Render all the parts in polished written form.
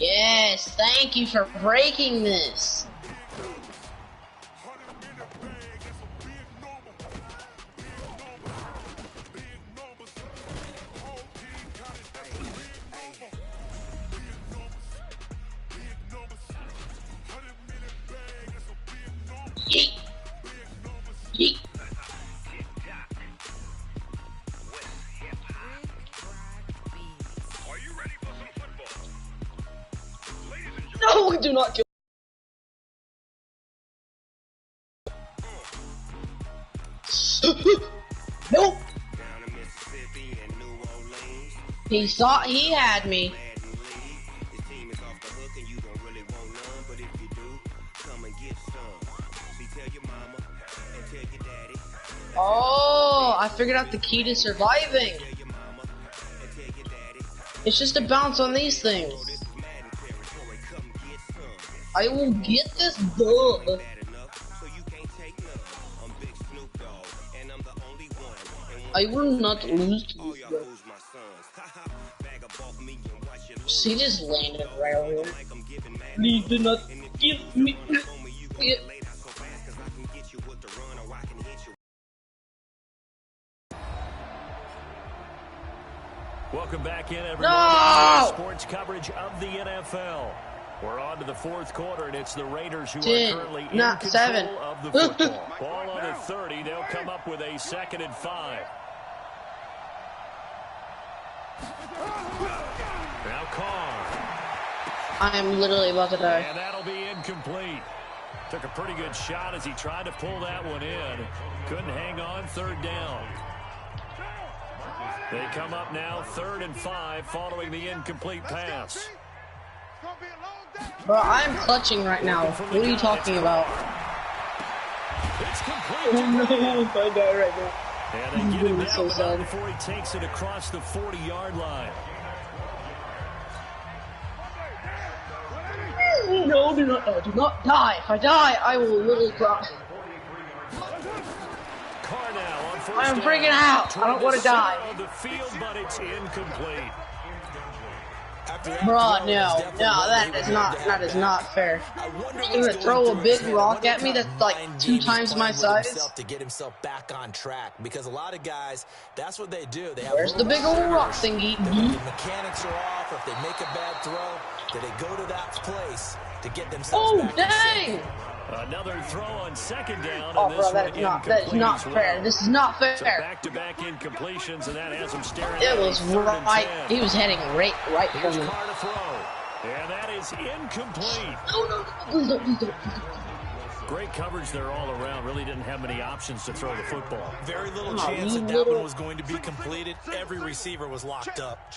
Yes, thank you for breaking this. Yeet. Yeet. No, we do not kill. Nope. He thought he had me. Oh, I figured out the key to surviving. It's just to bounce on these things. I will get this dub. I will not lose to this guy. She just landed right over here. Please do not give me it. Welcome back in, everyone. Sports coverage of the NFL. We're on to the fourth quarter, and it's the Raiders who are currently in control of the football. Ball on the 30. They'll come up with a 2nd and 5. Now Carr. I am literally about to die. And that'll be incomplete. Took a pretty good shot as he tried to pull that one in. Couldn't hang on. 3rd down. They come up now 3rd and 5 following the incomplete pass. Bro, I'm clutching right now. What are you talking about? It's complete. Oh no, if I die right now. And they get him down before he takes it across the 40-yard line. No, do not die. If I die, I will literally cry. I'm freaking out. I don't want to die. The field, but it's incomplete. Bro, no, that is not fair. You're gonna throw a big rock at me that's like 2 times my size? To get himself back on track, because a lot of guys, that's what they do. They have Where's the big old rock thingy? The mechanics are off. If they make a bad throw, they go to that place to get themselves back. Dang! Another throw on 2nd down. Oh, bro, that is not fair. This is not fair. So back-to-back incompletions, and that has him staring. It was right. He was heading right for me. Carr to throw, and that is incomplete. No, please don't. Great coverage there all around. Really didn't have many options to throw the football. Very little chance that one was going to be completed. Every receiver was locked up.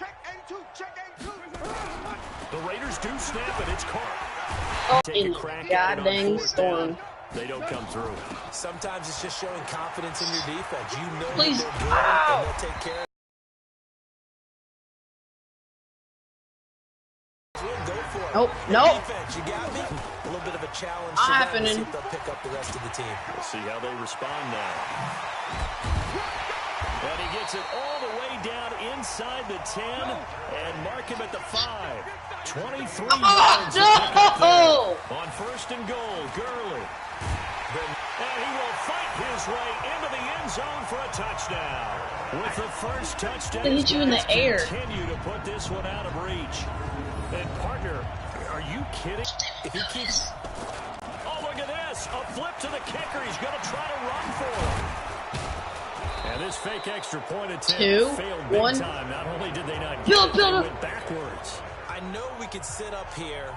The Raiders do snap it. It's Carr. Oh, in the goddamn storm. They don't come through. Sometimes it's just showing confidence in your defense. You know please. They're good and they'll take care of it. Nope, nope. Defense, you got me? A little bit of a challenge. Not happening. See if they'll pick up the rest of the team. We'll see how they respond now. And he gets it all the way down inside the 10 and mark him at the 5. 23 yards. No! On 1st and goal, Gurley. And he will fight his way into the end zone for a touchdown. With the first touchdown, they hit you in the air. Continue to put this one out of reach. And partner, are you kidding? If he keeps... Oh, look at this. A flip to the kicker. He's going to try to run for him. And this fake extra point attempt failed big time. Not only did they not get it, they went backwards. I know we could sit up here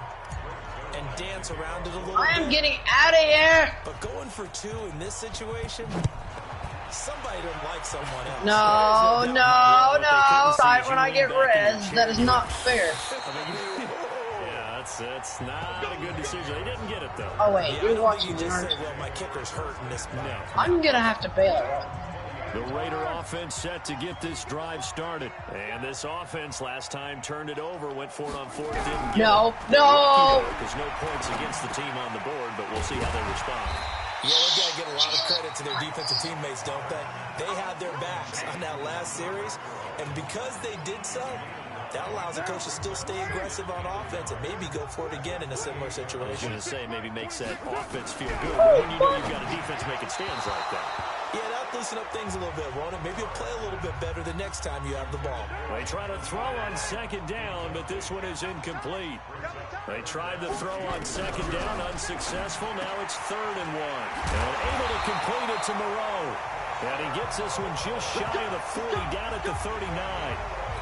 and dance around it a little bit. I am getting out of here. But going for 2 in this situation, somebody don't like someone else. No. Right when I get res, that is not fair. Yeah, that's not a good decision. They didn't get it though. Oh wait, you're watching. You just say, well, my kicker's hurt in this play. No. I'm gonna have to bail, right? The Raider offense set to get this drive started. And this offense last time turned it over, went for it on 4th, didn't get it. No. There's no points against the team on the board, but we'll see how they respond. Yeah, they've got to give a lot of credit to their defensive teammates, don't they? They had their backs on that last series, and because they did so, That allows the coach to still stay aggressive on offense and maybe go for it again in a similar situation. I was going to say maybe makes that offense feel good when you know you've got a defense making stands like that. Yeah, that'll loosen up things a little bit, won't it? Maybe you'll play a little bit better the next time you have the ball. They try to throw on second down, but this one is incomplete. They tried to throw on second down, unsuccessful. Now it's 3rd and 1. And able to complete it to Moreau. And he gets this one just shy of the 40, down at the 39.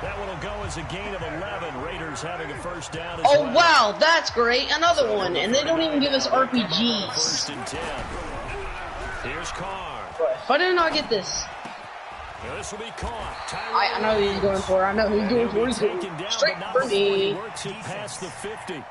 That one will go as a gain of 11. Raiders having a first down as well. Oh, wow, that's great. Another one. And they don't even give us RPGs. 1st and 10. Here's Carr. If I did not get this. This will be caught. I know who he's going for. I know who he's going for. He's going straight for me. Works it past the 50.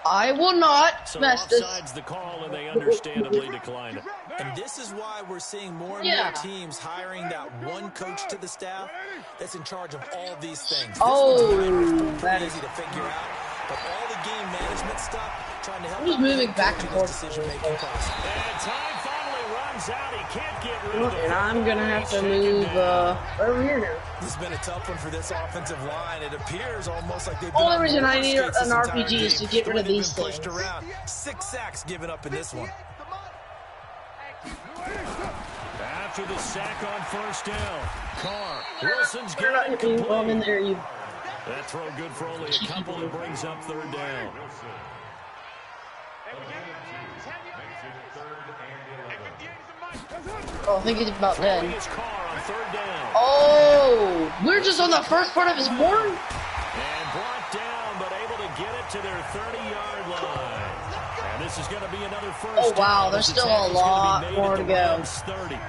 I will not mess this. Offside's the call, and they understandably declined it. And this is why we're seeing more and more teams hiring that one coach to the staff that's in charge of all these things. That is easy to figure out, but all the game management stuff, trying to help. I'm just moving back and forth. Decision-making process. And time finally runs out. He can't get rid of it. And I'm gonna have to move over here now. This has been a tough one for this offensive line. It appears almost like they've been Only on reason I need skates an this entire RPG game. is to get rid of They've these been pushed things. around. 6 sacks given up in this one. After the sack on 1st down, Carr. Wilson's You're not got it hitting me while I'm in complete. there, you. That throw good for only a couple that brings up 3rd down. Oh, I think he's about dead. Here's Carr on 3rd down. Oh, we're just on the first part of his horn. And brought down, but able to get it to their 30-yard line. And this is going to be another first Oh, wow, down. there's This still attack a is gonna be lot made more at to the go. Rams 30.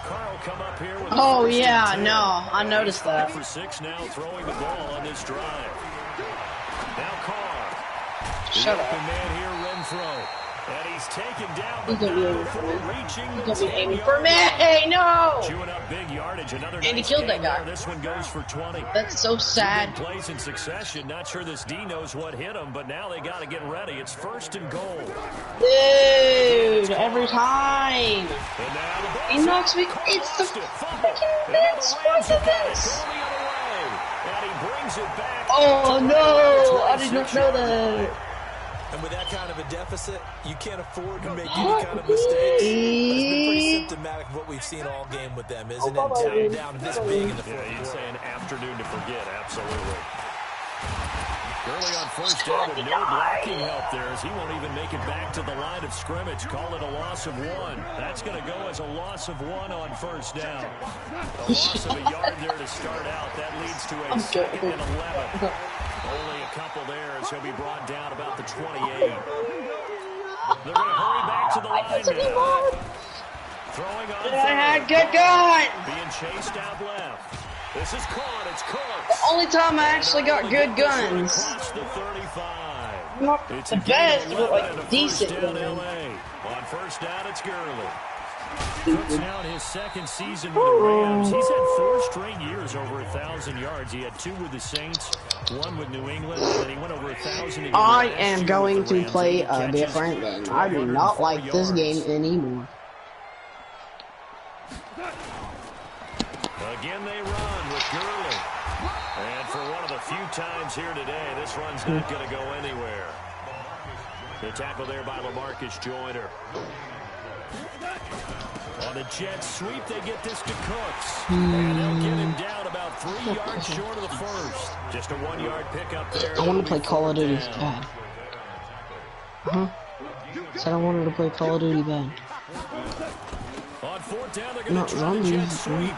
Carr will come up here with a Oh, 1st and yeah, 10. no, I noticed that. 5 for 6 now, throwing the ball on this drive. Now Carr. Shut The up. open man here, Renfro. And he's taken down, He's but gonna be not aiming for before me. reaching He's the gonna be aiming 10-yard for me. line. Hey, no! Chewing up big yardage. Another And he nice killed that game guy. there. This one goes for 20. That's so sad. Big plays in succession. Not sure this D knows what hit him, but now they got to get ready. It's 1st and goal. Dude, every time. And now the ball's He knocks me. Carr It's the lost it. Fumble. freaking And now best the part Rams of have got it this. going the other way. And he brings it back. Oh, to no. I the did not know that. And with that kind of a deficit, you can't afford to make any kind of mistakes. But it's been pretty symptomatic of what we've seen all game with them, isn't it? Down this big in the fourth Yeah, you'd quarter. say an afternoon to forget. Absolutely. Early on 1st down with no blocking help there as he won't even make it back to the line of scrimmage. Call it a loss of 1. That's going to go as a loss of 1 on 1st down. A loss of a yard there to start out. That leads to a 2nd and 11. Only a couple there as he'll be brought down about the 28. They're going to hurry back to the line now. Throwing on Good gun. being chased out left. This is caught. It's Cooks. The only time I actually got good guns. Across the 35. Not It's the a gain best, of but 11 and like a decent first down guns. LA. On 1st down, it's Gurley. Cooks now in his 2nd season with the Rams. He's had 4 straight years over 1,000 yards. He had 2 with the Saints, 1 with New England, and then he went over 1,000 again. I last am year going with the to Rams. play 8 a catches, different game. I do not 404 like this game yards. anymore. Again they run with Gurley. And for one of the few times here today, this run's not going to go anywhere. The tackle there by LaMarcus Joyner. On the Jets sweep, they get this to Cooks. And they'll get him down about 3 yards short of the first. Just a 1-yard pickup there. I want to play Call of Duty bad. Said I wanted to play Call of Duty bad. On 4th down, they're going Not to try the zombies, jet sweep.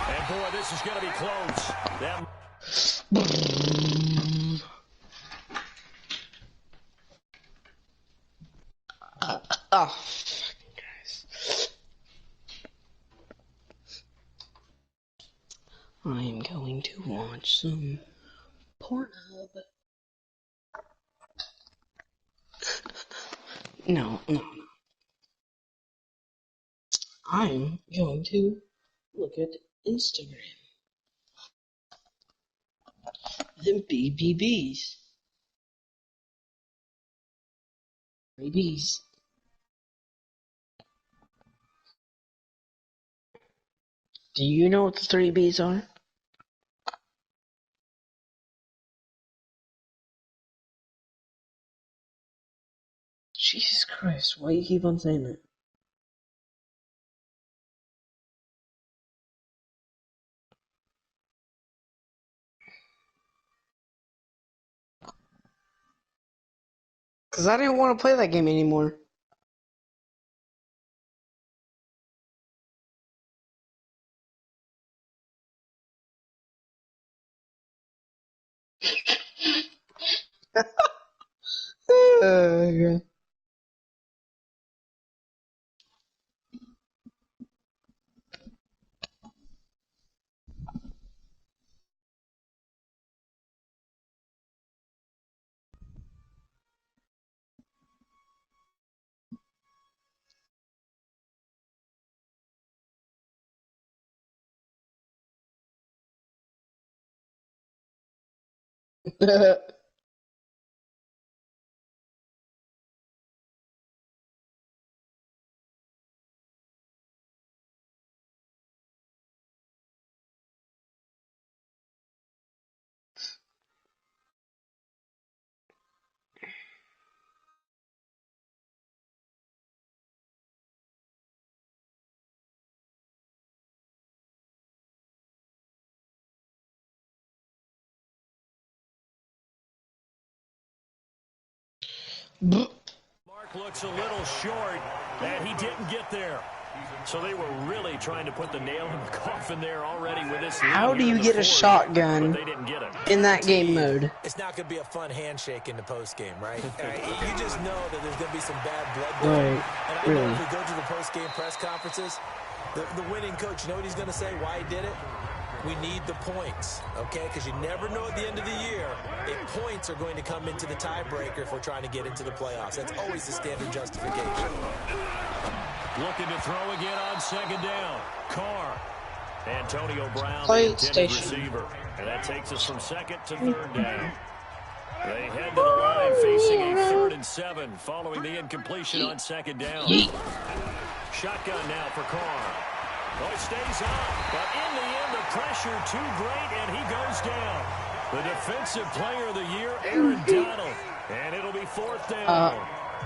And boy, this is going to be close. That Oh, guys. I am going to watch some Pornhub. No. I'm going to look at Instagram. Them BBBs. Babies. Do you know what the 3 B's are? Jesus Christ, why you keep on saying that? Because I didn't want to play that game anymore. Okay. Mark looks a little short, and he didn't get there. So they were really trying to put the nail in the coffin there already with this. How do you get a shotgun in that game mode? It's not going to be a fun handshake in the post game, right? You just know that there's going to be some bad blood there. Right. And I know if we go to the post game press conferences, the winning coach, you know what he's going to say? Why he did it? We need the points, okay? Because you never know at the end of the year if points are going to come into the tiebreaker if we're trying to get into the playoffs. That's always the standard justification. Looking to throw again on second down. Carr. Antonio Brown, Play the intended station. receiver. And that takes us from second to third down. They head to the line facing a 3rd and 7 following the incompletion on second down. Shotgun now for Carr. Oh, it stays on, but in the end, the pressure too great, and he goes down. The defensive player of the year, Aaron Donald, and it'll be 4th down.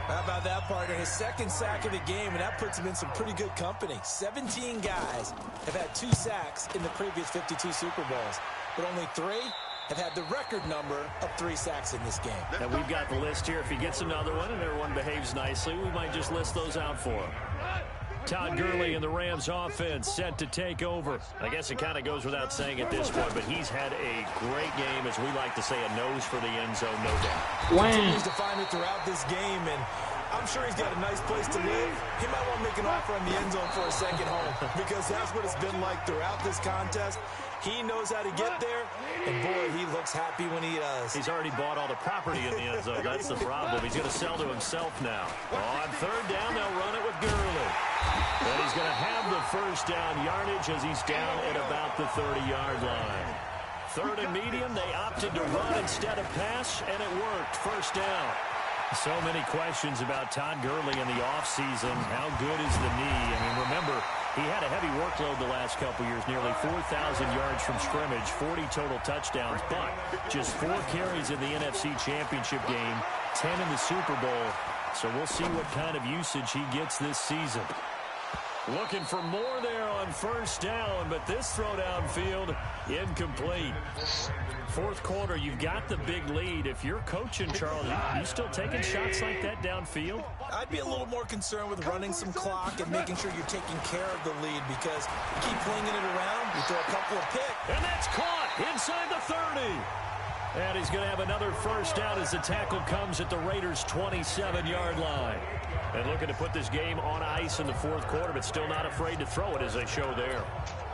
How about that, partner? His 2nd sack of the game, and that puts him in some pretty good company. 17 guys have had 2 sacks in the previous 52 Super Bowls, but only 3 have had the record number of 3 sacks in this game. And we've got the list here. If he gets another one and everyone behaves nicely, we might just list those out for him. Todd Gurley and the Rams offense set to take over. I guess it kind of goes without saying at this point, but he's had a great game, as we like to say, a nose for the end zone, no doubt. He continues to find it throughout this game, and I'm sure he's got a nice place to live. He might want to make an offer on the end zone for a second home, because that's what it's been like throughout this contest. He knows how to get there, and boy, he looks happy when he does. He's already bought all the property in the end zone. That's the problem. He's going to sell to himself now. On 3rd down, they'll run it with Gurley. And he's going to have the 1st down yardage as he's down at about the 30-yard line. 3rd and medium, they opted to run instead of pass, and it worked. 1st down. So many questions about Todd Gurley in the offseason. How good is the knee? I mean, remember, he had a heavy workload the last couple years, nearly 4,000 yards from scrimmage, 40 total touchdowns, but just 4 carries in the NFC Championship game, 10 in the Super Bowl. So we'll see what kind of usage he gets this season. Looking for more there on 1st down, but this throw downfield, incomplete. 4th quarter, you've got the big lead. If you're coaching, Charles, you still taking shots like that downfield? I'd be a little more concerned with running some clock and making sure you're taking care of the lead, because you keep flinging it around, you throw a couple of picks. And that's caught inside the 30. And he's going to have another 1st down as the tackle comes at the Raiders' 27-yard line. And looking to put this game on ice in the 4th quarter, but still not afraid to throw it, as they show there.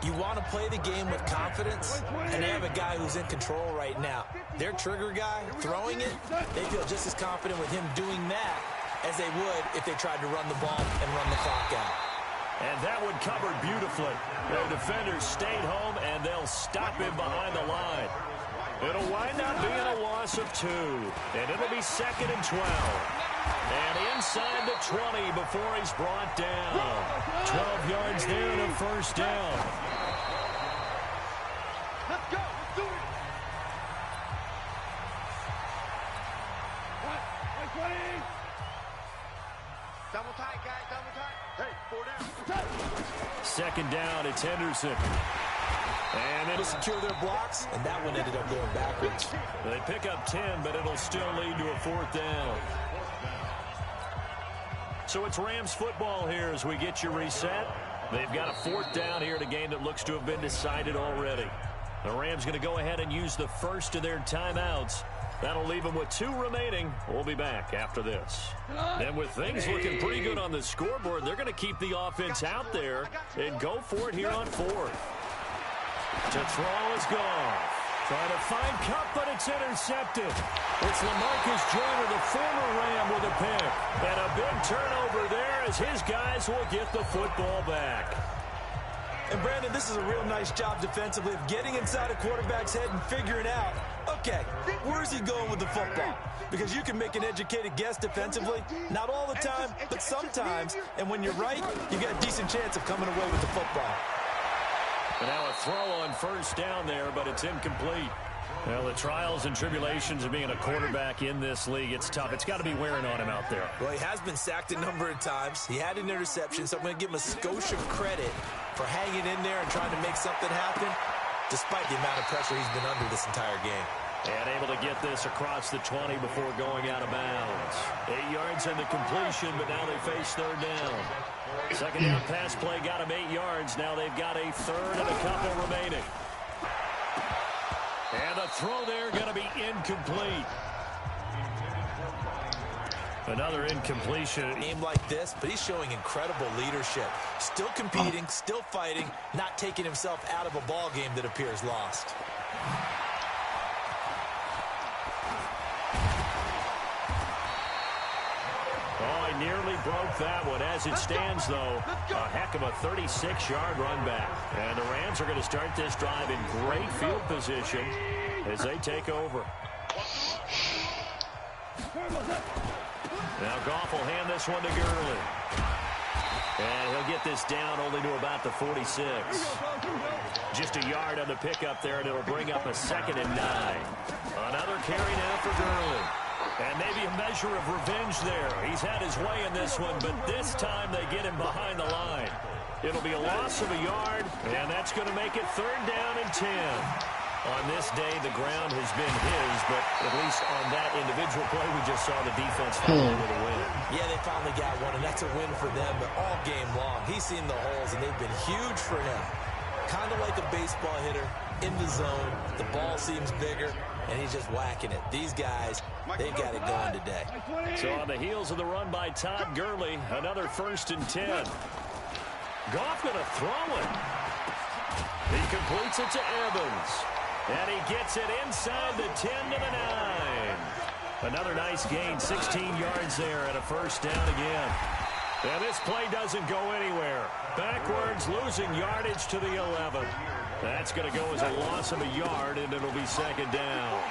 You want to play the game with confidence, and they have a guy who's in control right now. Their trigger guy, throwing it, they feel just as confident with him doing that as they would if they tried to run the ball and run the clock out. And that one covered beautifully. The defenders stayed home, and they'll stop him behind the line. It'll wind up being a loss of 2, and it'll be 2nd and 12. And inside the 20 before he's brought down. 12 yards there and a 1st down. Let's go. Let's do it. Double tight, guys, double tight. Hey, 4 down. Second down, it's Henderson. And it'll secure their blocks, and that one ended up going backwards. They pick up 10, but it'll still lead to a 4th down. So it's Rams football here as we get you reset. They've got a 4th down here in a game that looks to have been decided already. The Rams going to go ahead and use the first of their timeouts. That'll leave them with 2 remaining. We'll be back after this. And with things looking pretty good on the scoreboard, they're going to keep the offense out there and go for it here on 4th. To throw is gone. Trying to find Cup, but it's intercepted. It's LaMarcus Joyner, the former Ram, with a pick. And a big turnover there as his guys will get the football back. And, Brandon, this is a real nice job defensively of getting inside a quarterback's head and figuring out, okay, where's he going with the football? Because you can make an educated guess defensively, not all the time, but sometimes. And when you're right, you got a decent chance of coming away with the football. And now a throw on 1st down there, but it's incomplete. Well, the trials and tribulations of being a quarterback in this league, it's tough. It's got to be wearing on him out there. Well, he has been sacked a number of times. He had an interception, so I'm going to give him a skosh of credit for hanging in there and trying to make something happen, despite the amount of pressure he's been under this entire game. And able to get this across the 20 before going out of bounds. 8 yards in the completion, but now they face 3rd down. Second down pass play got him 8 yards. Now they've got a 3rd and a couple remaining. And the throw there going to be incomplete. Another incompletion. A game like this, but he's showing incredible leadership. Still competing, still fighting, not taking himself out of a ball game that appears lost. Nearly broke that one. As it stands, though, a heck of a 36-yard run back. And the Rams are going to start this drive in great field position as they take over. Now Goff will hand this one to Gurley. And he'll get this down only to about the 46. Just a yard on the pickup there, and it'll bring up a 2nd and 9. Another carry now for Gurley. And maybe a measure of revenge there. He's had his way in this one, but this time they get him behind the line. It'll be a loss of a yard, and that's going to make it 3rd down and 10. On this day, the ground has been his, but at least on that individual play, we just saw the defense finally with a win. Yeah, they finally got one, and that's a win for them, but all game long, he's seen the holes, and they've been huge for him. Kind of like a baseball hitter in the zone. The ball seems bigger, and he's just whacking it. These guys, they've got it going today. So on the heels of the run by Todd Gurley, another 1st and 10. Goff going to throw it. He completes it to Evans. And he gets it inside the 10 to the 9. Another nice gain, 16 yards there and a 1st down again. And this play doesn't go anywhere. Backwards, losing yardage to the 11. That's going to go as a loss of a yard, and it'll be 2nd down.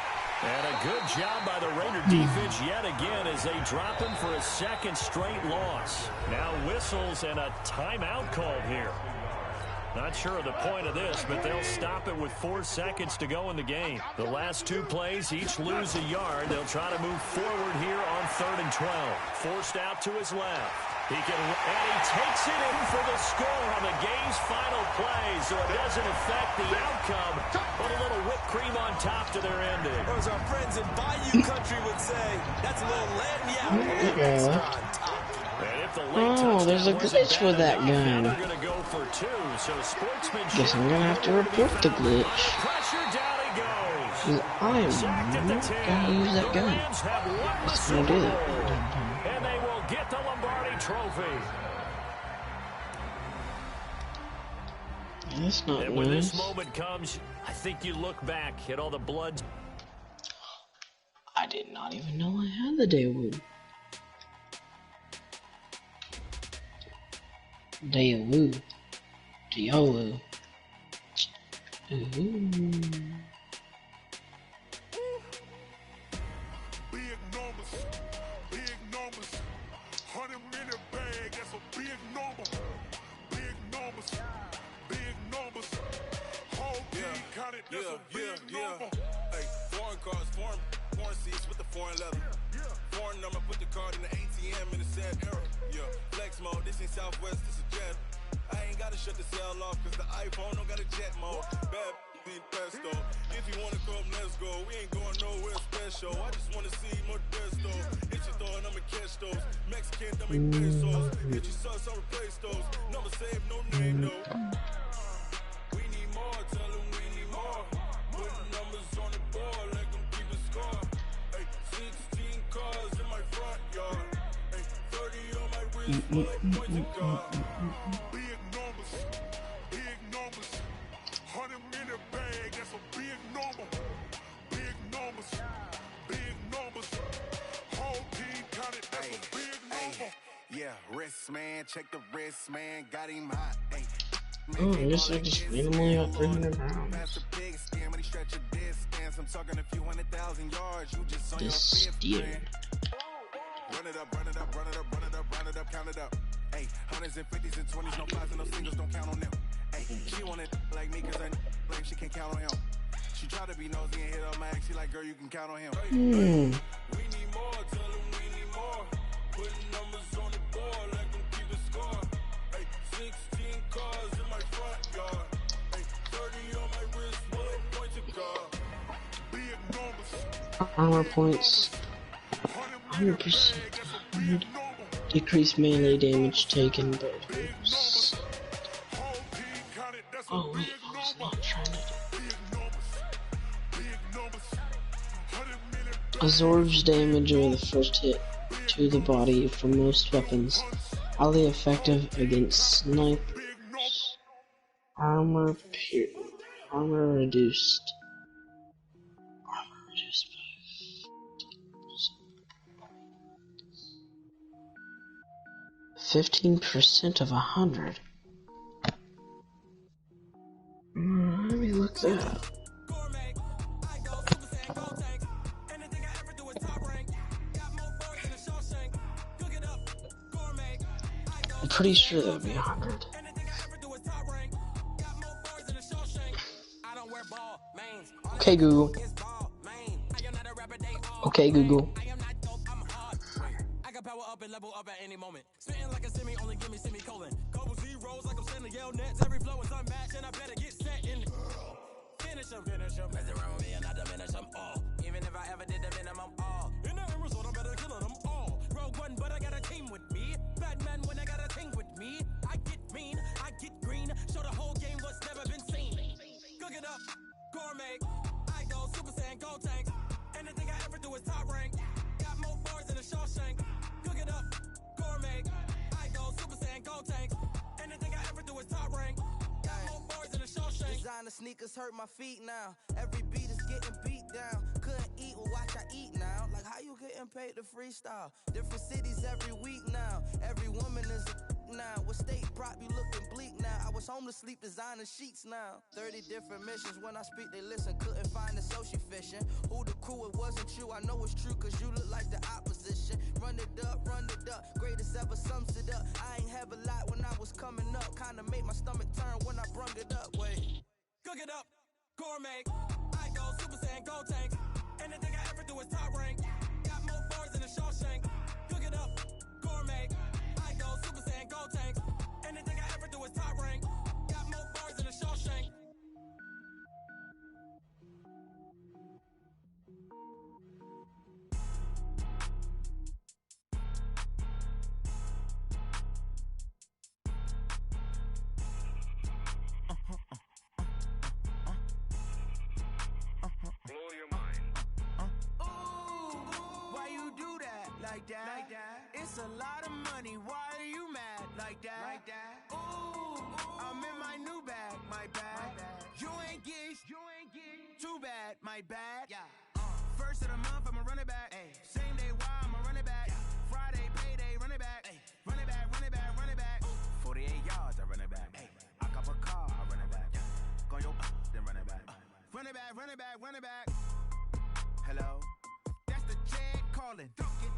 And a good job by the Raider defense yet again as they drop him for a 2nd straight loss. Now whistles and a timeout called here. Not sure of the point of this, but they'll stop it with 4 seconds to go in the game. The last 2 plays each lose a yard. They'll try to move forward here on 3rd and 12. Forced out to his left. And he takes it in for the score on the game's final play, so it doesn't affect the outcome, but a little whipped cream on top to their ending. Or as our friends in Bayou Country would say, that's a little lagniappe on top. Oh, there's a glitch with that gun. Go for 2, so guess I'm gonna have to report the glitch. Cause I am not gonna use that gun. Just gonna do that. And they will get the Lombardi Trophy. That's not and nice. When this moment comes, I think you look back at all the blood. I did not even know I had the Daewoo. Daewoo. Daewoo. Ooh. Yeah. Hey, foreign cars, foreign seats with the foreign leather. run, I'ma put the card in the ATM in the sad era. Yeah, flex mode, this ain't Southwest, this is jet. I ain't gotta shut the cell off, cause the iPhone don't got a jet mode. Bad need pesto. If you wanna come, let's go. We ain't going nowhere special. I just wanna see more desto. Hit your throw and I'ma catch those. Mexican, don't make pesos. Hit your sauce, I'll replace those. Number save, no name though. We need more, tell them we need more. Put numbers on the board, let them keep a score. Hey, 16 cars in my front yard. Hey, 30 on my wrist, like points of God. Big numbers, big numbers. 100 minute bag, that's a big number. Big numbers, big numbers. Whole team counted, that's a big number. Yeah, wrist man, check the wrist man, got him hot. Hey. Oh, I guess I just randomly got 300 pounds. I'm talking a few 100,000 yards. You just on your This steer. Run it up, run it up, run it up, run it up, run it up, count it up. Hey, hundreds and fifties and 20s, no fives and no singles, don't count on them. Hey, she want it like me cause I like she can't count on him. She try to be nosy and hit up my ex, she like, girl, you can count on him. We need more, tell them we need more. Putting numbers on the board, let them keep a score. Hey, 16 cars in my front yard. Hey, 30 on my wrist, bullet points of God. Big numbers. Armor points 100%. Decrease melee damage taken, but oops. Oh wait, I was not trying to do. Absorbs damage over the first hit to the body for most weapons. Highly effective against snipers. Armor reduced. Armor reduced by 15% of 100. Let me look that up. I'm pretty sure that would be 100. Okay, Google. Okay, Google. I got power up and level up at any moment. Spitting like a semi, only give me semicolon. Couple zeros like I'm sending yell nets. Every flow is unmatched and I better get set in. Finish them. Mess around with me and I diminish them all. Even if I ever did the minimum all. In the end result, I better kill them all. Rogue one, but I got a team with me. Batman when I got a team with me. I get mean, I get green. Show the whole game what's never been seen. Cook it up, gourmet. I go Super Saiyan, go tanks. Anything I ever do is top rank. Got more bars than a Shawshank. Cook it up, gourmet. I go Super Saiyan, go tanks. Anything I ever do is top rank. Got more bars than a Shawshank. Designer sneakers hurt my feet now. Every beat is getting beat down. Couldn't eat, well watch I eat now. Like how you getting paid to freestyle? Different cities every week now. Every woman is a now. With state prop, you looking bleak now. I was home to sleep, designer sheets now. 30 different missions. When I speak, they listen. Couldn't find it, so she fishing. Who the crew? It wasn't you. I know it's true, cause you look like the opposition. Run it up, greatest ever sums it up. I ain't have a lot when I was coming up. Kinda made my stomach turn when I brung it up. Wait, cook it up, gourmet. I go Super Saiyan, go tanks. Anything I ever do is top rank. Got more bars than a Shawshank. Cook it up, gourmet. I go Super Saiyan, go tanks. Anything I ever do is top rank. Got more bars than a Shawshank. Like that. It's a lot of money. Why are you mad like that? Ooh, I'm in my new bag. My bad. You ain't geeks. Too bad. My bad. Yeah. First of the month, I'ma run it back. Ay. Same day, why I'ma run it back. Yeah. Friday, payday, run it back. Ay. Run it back. 48 yards, I run it back. Ay. I cop a car, I run it back. Yeah. Go your then run it back. Run it back. Hello. That's the check calling.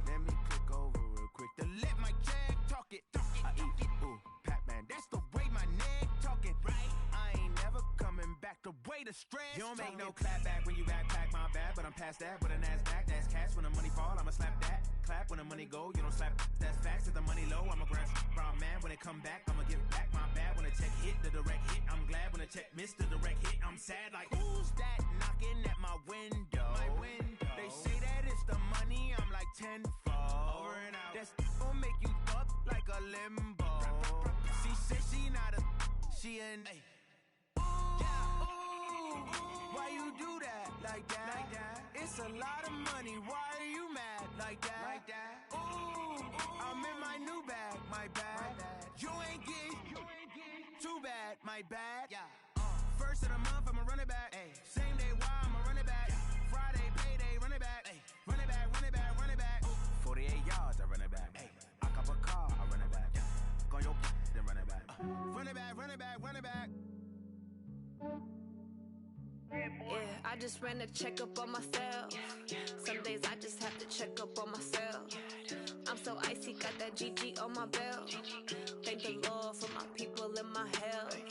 Let me click over real quick to let my check talk it. I eat, ooh, Pac-Man, that's the way my neck talking. Right? I ain't never coming back the way the stress. You don't make no clap back when you backpack my bad, but I'm past that with an ass back. That's cash when the money fall, I'ma slap that. Clap the money go. You don't slap, that's facts. If the money low, I'm a grab brown man. When it come back, I'ma give back my bad. When the check hit, the direct hit, I'm glad. When the check missed, the direct hit, I'm sad. Like, who's that knocking at my window? They say that it's the money, I'm like tenfold. Over and out. That's gon' make you up like a limbo. She said she not a, she an. Why you do that like that? It's a lot of money. Why are you mad like that? Ooh, I'm in my new bag, my bad. You ain't getting too bad, my bad. First of the month, I'ma run it back. Same day, why I'ma run it back. Friday, payday, run it back. Run it back, run it back, run it back. 48 yards, I run it back. I cop a car, I run it back. Go your then run it back. Run it back, run it back, run it back. Yeah, I just ran a checkup on myself. Some days I just have to check up on myself. I'm so icy, got that GG on my belt. Thank the Lord for my people in my health.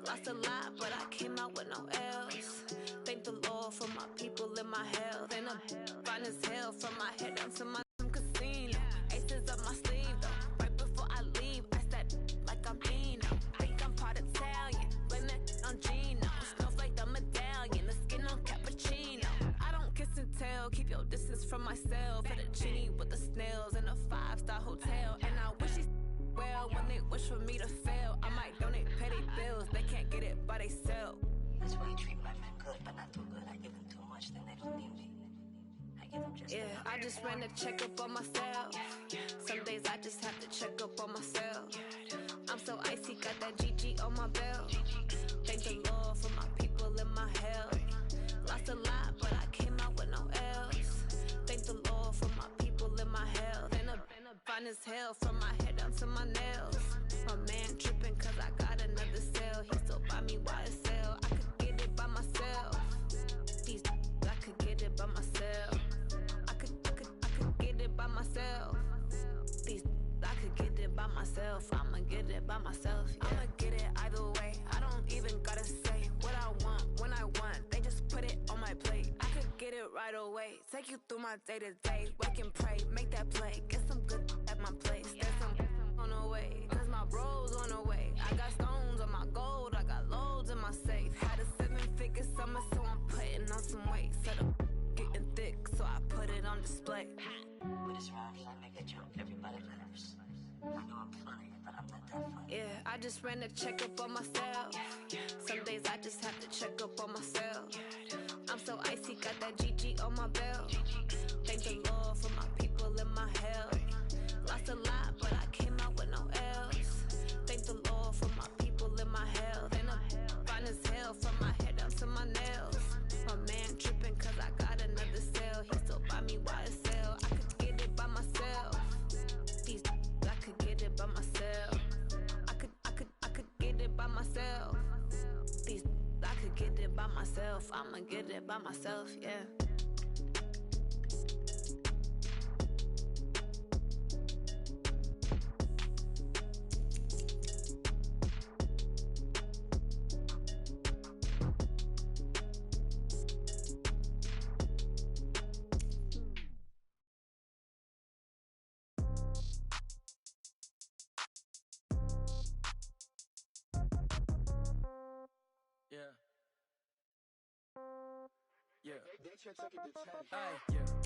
Lost a lot, but I came out with no else. Thank the Lord for my people in my health. And I'm fine as hell from my head down to my casino. Aces up my sleeve though. Right before I leave, I said like I'm Dino. Think I'm part Italian, blame that on Gino. Smells like the medallion, the skin on cappuccino. I don't kiss and tell, keep your distance from myself. Fettuccine with the snails in a 5-star hotel. And I wish he's well when they wish for me to fail. I might donate petty bills, they can't get it by themselves. That's why you treat my men good, but not too good. I give them too much, then they don't need me. I give them just I just ran a checkup on myself. Some days I just have to check up on myself. I'm so icy, got that GG on my belt. Thank the Lord for my people in my health. Lost a lot, but I came out with no else. Thank the Lord for my people in my health. And I'm fine as hell from my head down to my nails. My man tripping cause I got another cell. He still buy me YSL. I could get it by myself. These I could get it by myself. I could get it by myself. These I could get it by myself. I'ma get it by myself. Yeah. I'ma get it either way. I don't even gotta say what I want when I want. They just put it on my plate. I could get it right away. Take you through my day to day. Wake and pray, make that play. Get some good at my place. There's some on the way, cause my bros on the way. I got stones on my gold. I got loads in my safe. Had a 7-figure summer, so I'm putting on some weight. Set up getting thick, so I put it on display. With this round, I make a jump. Everybody laughs. I know I'm funny, but I'm not that funny. Yeah, I just ran a checkup on myself. Some days I just have to check up on myself. I'm so icy, got that GG on my belt. Thank the Lord for my people in my health. Lost a lot, but I came out with no else. Thank the Lord for my people in my health. And I'm fine as hell from my head down to my nails. My man tripping cause I got another cell. He still buy me YSL. I could get it by myself. These I could get it by myself. I could get it by myself. These I could get it by myself. I'ma get it by myself, yeah.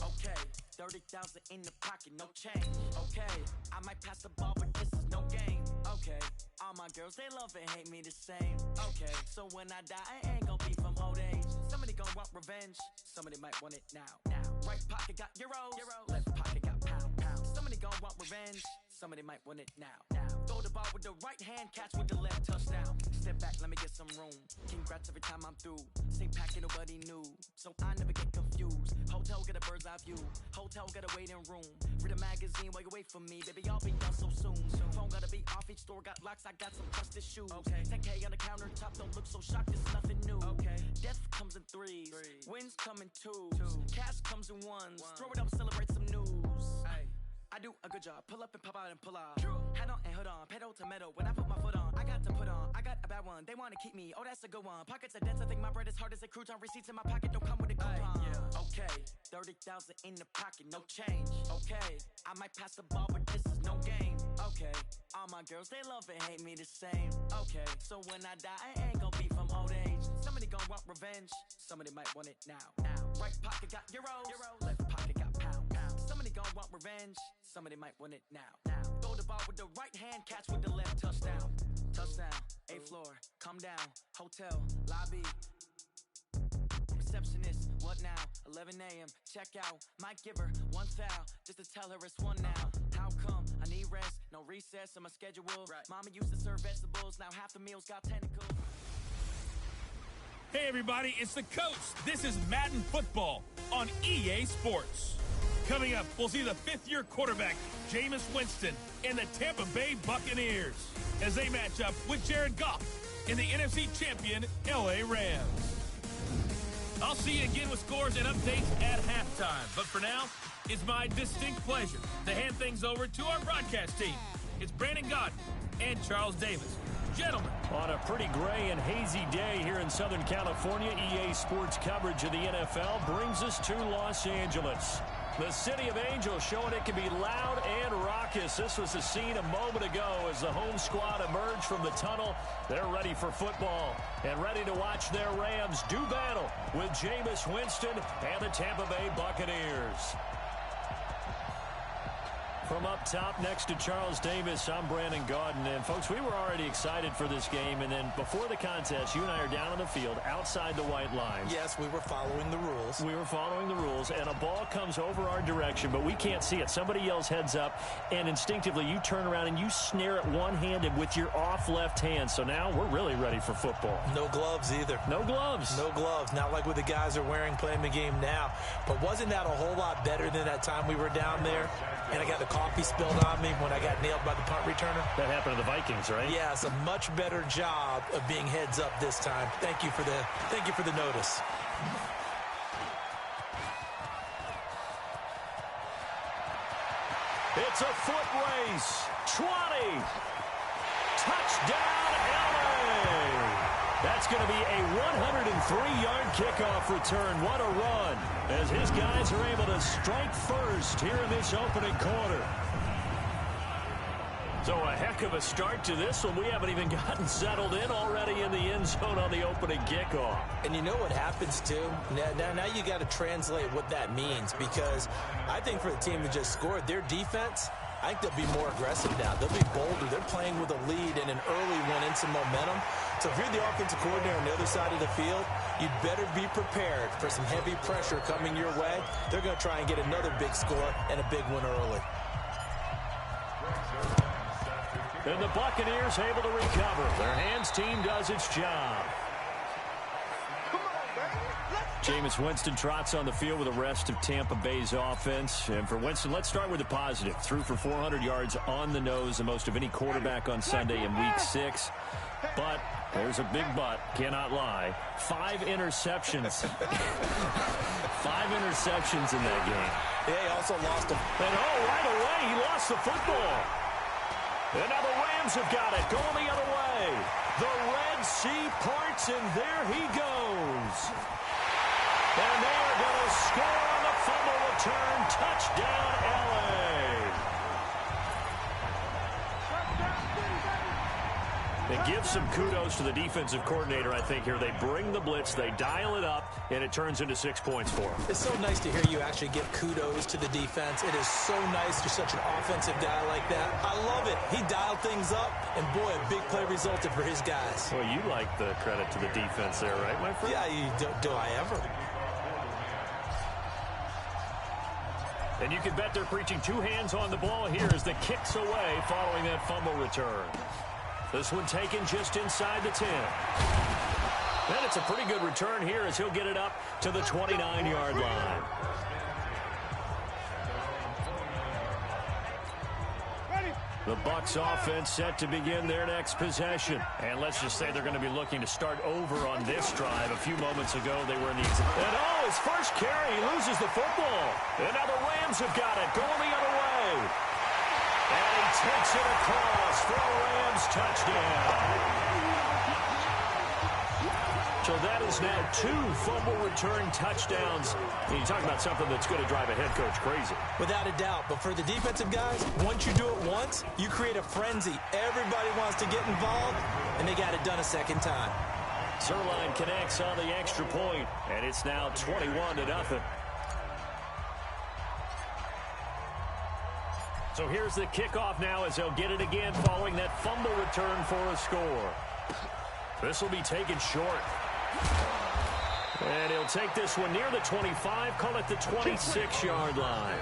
Okay, 30,000 in the pocket, no change. Okay, I might pass the ball, but this is no game. Okay, all my girls, they love and hate me the same. Okay, so when I die, I ain't gon' be from old age. Somebody gon' want revenge, somebody might want it now. Right pocket got euros, left pocket got pound. Somebody gon' want revenge, somebody might want it now. Throw the ball with the right hand, catch with the left, touchdown. Step back, let me get some room. Congrats every time I'm through. Same packet, nobody knew, so I never get confused. Hotel get a bird's eye view. Hotel get a waiting room. Read a magazine while you wait for me. Baby, I'll be done so soon. Phone gotta be off, each store got locks. I got some trusted shoes. Okay. 10K on the countertop, don't look so shocked. It's nothing new. Okay. Death comes in threes. Wins come in twos. Cash comes in ones. Throw it up, celebrate some news. I do a good job. Pull up and pop out and pull out. Hat on and hood on. Pedal to metal. When I put my foot on, I got to put on. I got a bad one. They want to keep me. Oh, that's a good one. Pockets are dense. I think my bread is hard as a crouton. Receipts in my pocket don't come with a coupon. Okay. 30,000 in the pocket. No change. Okay. I might might pass the ball, but this is no game. Okay, all my girls, they love and hate me the same. Okay, so when I die, I ain't gonna be from old age. Somebody gonna want revenge, somebody might want it now. Right pocket got euros, left pocket got pounds. Somebody gonna want revenge, somebody might want it now. Throw the ball with the right hand, catch with the left, touchdown. Touchdown, 8th floor, come down, hotel, lobby. Receptionist, what now? 11 a.m., check out. Might give her one foul, just to tell her it's one now. How come? I need rest, no recess in my schedule. Right. Mama used to serve vegetables, now half the meals got tentacles. Hey everybody, it's the coach. This is Madden Football on EA Sports. Coming up, we'll see the fifth-year quarterback, Jameis Winston, and the Tampa Bay Buccaneers as they match up with Jared Goff in the NFC champion LA Rams. I'll see you again with scores and updates at halftime. But for now, it's my distinct pleasure to hand things over to our broadcast team. It's Brandon Godden and Charles Davis. Gentlemen. On a pretty gray and hazy day here in Southern California, EA Sports coverage of the NFL brings us to Los Angeles. The City of Angels showing it can be loud and raucous. This was the scene a moment ago as the home squad emerged from the tunnel. They're ready for football and ready to watch their Rams do battle with Jameis Winston and the Tampa Bay Buccaneers. From up top next to Charles Davis, I'm Brandon Gaudin. And, folks, we were already excited for this game. And then before the contest, you and I are down on the field outside the white lines. Yes, we were following the rules. We were following the rules, and a ball comes over our direction, but we can't see it. Somebody yells heads up, and instinctively you turn around and you snare it one-handed with your off left hand. So now we're really ready for football. No gloves either. No gloves. No gloves. Not like what the guys are wearing playing the game now. But wasn't that a whole lot better than that time we were down there? And I got the coffee spilled on me when I got nailed by the punt returner. That happened to the Vikings, right? Yeah, it's a much better job of being heads up this time. Thank you for the notice. It's a foot race. 20. Touchdown, LA. That's going to be a 103-yard kickoff return. What a run as his guys are able to strike first here in this opening quarter. So a heck of a start to this one. We haven't even gotten settled in already in the end zone on the opening kickoff. And you know what happens, too? Now you got to translate what that means, because I think for the team that just scored, their defense, I think they'll be more aggressive now. They'll be bolder. They're playing with a lead and an early one and some momentum. So if you're the offensive coordinator on the other side of the field, you'd better be prepared for some heavy pressure coming your way. They're going to try and get another big score and a big one early. And the Buccaneers able to recover. Their hands team does its job. Jameis Winston trots on the field with the rest of Tampa Bay's offense. And for Winston, let's start with the positive. Threw for 400 yards on the nose, the most of any quarterback on Sunday in Week 6. But there's a big but, cannot lie. 5 interceptions. 5 interceptions in that game. Yeah, he also lost them. And right away, he lost the football. And now the Rams have got it, going the other way. The Red Sea parts, and there he goes. And they are going to score on the fumble return. Touchdown, LA. It gives some kudos to the defensive coordinator, I think, here. They bring the blitz, they dial it up, and it turns into 6 points for them. It's so nice to hear you actually give kudos to the defense. It is so nice you're such an offensive guy like that. I love it. He dialed things up, and boy, a big play resulted for his guys. Well, you like the credit to the defense there, right, my friend? Yeah, do I ever? And you can bet they're preaching 2 hands on the ball here as the kick's away following that fumble return. This one taken just inside the 10. And it's a pretty good return here as he'll get it up to the 29-yard line. The Bucs offense set to begin their next possession. And let's just say they're going to be looking to start over on this drive. A few moments ago, they were in the... And his first carry, he loses the football. And now the Rams have got it, going the other way. And he takes it across for a Rams touchdown. So that is now 2 fumble return touchdowns. And you talk about something that's going to drive a head coach crazy. Without a doubt. But for the defensive guys, once you do it once, you create a frenzy. Everybody wants to get involved, and they got it done a second time. Zerline connects on the extra point, and it's now 21-0. So here's the kickoff now as they'll get it again following that fumble return for a score. This will be taken short. And he'll take this one near the 25, call it the 26-yard line.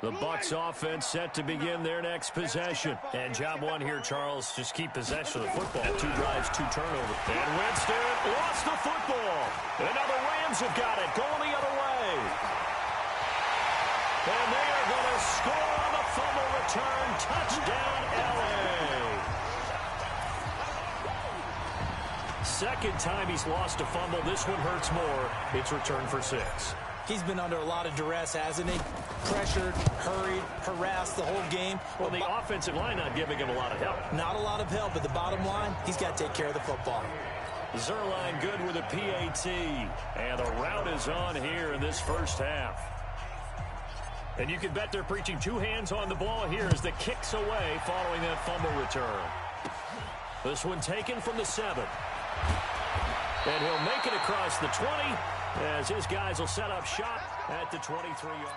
The Bucs offense set to begin their next possession. And job one here, Charles, just keep possession of the football. 2 drives, 2 turnovers. And Winston lost the football. And now the Rams have got it, going the other way. And they are going to score on the fumble return. Touchdown, L.A. Second time he's lost a fumble. This one hurts more. It's returned for 6. He's been under a lot of duress, hasn't he? Pressured, hurried, harassed the whole game. Well, the offensive line not giving him a lot of help. Not a lot of help, but the bottom line, he's got to take care of the football. Zerline good with a PAT. And the route is on here in this first half. And you can bet they're preaching 2 hands on the ball here as the kick's away following that fumble return. This one taken from the 7. And he'll make it across the 20 as his guys will set up shop at the 23-yard.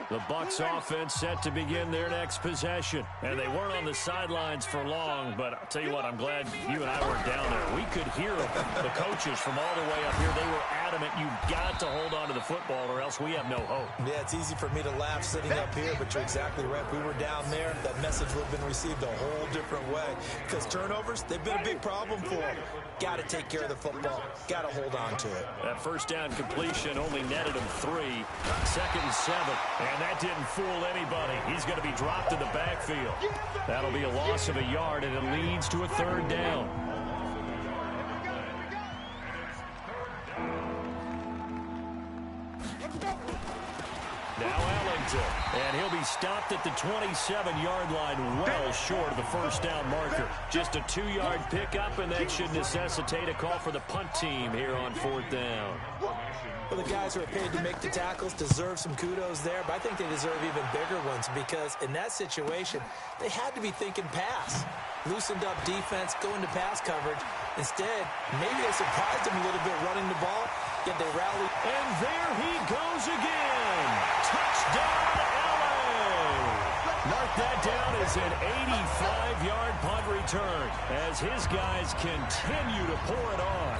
The Bucs offense set to begin their next possession. And they weren't on the sidelines for long, but I'll tell you what, I'm glad you and I weren't down there. We could hear the coaches from all the way up here. They were adamant, you've got to hold on to the football or else we have no hope. Yeah, it's easy for me to laugh sitting up here, but you're exactly right. If we were down there, that message would have been received a whole different way. Because turnovers, they've been a big problem for them. Got to take care of the football. Got to hold on to it. That first down completion only netted him 3. 2nd and 7. And that didn't fool anybody. He's going to be dropped in the backfield. That'll be a loss of a yard, and it leads to a 3rd down. Now Ellington, and he'll be stopped at the 27-yard line, well short of the first down marker. Just a 2-yard pickup, and that should necessitate a call for the punt team here on 4th down. Well, the guys who are paid to make the tackles deserve some kudos there, but I think they deserve even bigger ones because in that situation, they had to be thinking pass. Loosened up defense, going to pass coverage. Instead, maybe they surprised them a little bit running the ball, yet they rallied. And there he goes again. Touchdown, L.A. Mark that down as an 85-yard punt return as his guys continue to pour it on.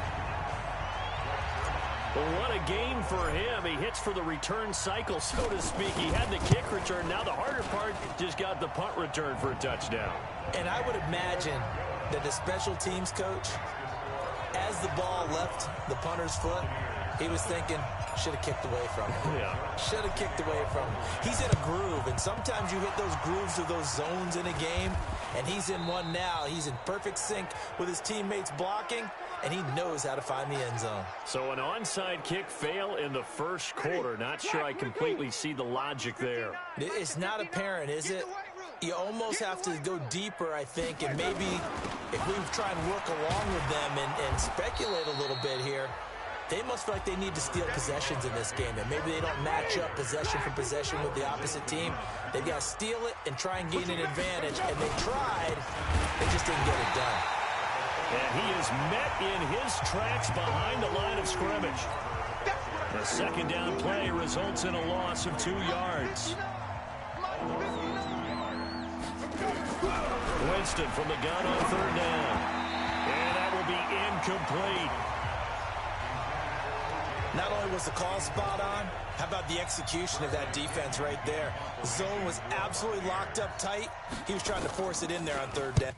Well, what a game for him. He hits for the return cycle, so to speak. He had the kick return. Now the harder part just got the punt return for a touchdown. And I would imagine that the special teams coach, as the ball left the punter's foot, he was thinking, should have kicked away from him. Yeah. Should have kicked away from him. He's in a groove, and sometimes you hit those grooves or those zones in a game, and he's in one now. He's in perfect sync with his teammates blocking, and he knows how to find the end zone. So an onside kick fail in the first quarter. Not sure I completely see the logic there. It's not apparent, is it? You almost have to go deeper, I think, and maybe if we try and work along with them and speculate a little bit here, they must feel like they need to steal possessions in this game, and maybe they don't match up possession for possession with the opposite team. They've got to steal it and try and gain an advantage, and they tried. They just didn't get it done. And he is met in his tracks behind the line of scrimmage. The second down play results in a loss of 2 yards. Winston from the gun on third down. And that will be incomplete. Not only was the call spot on, how about the execution of that defense right there? The zone was absolutely locked up tight. He was trying to force it in there on third down.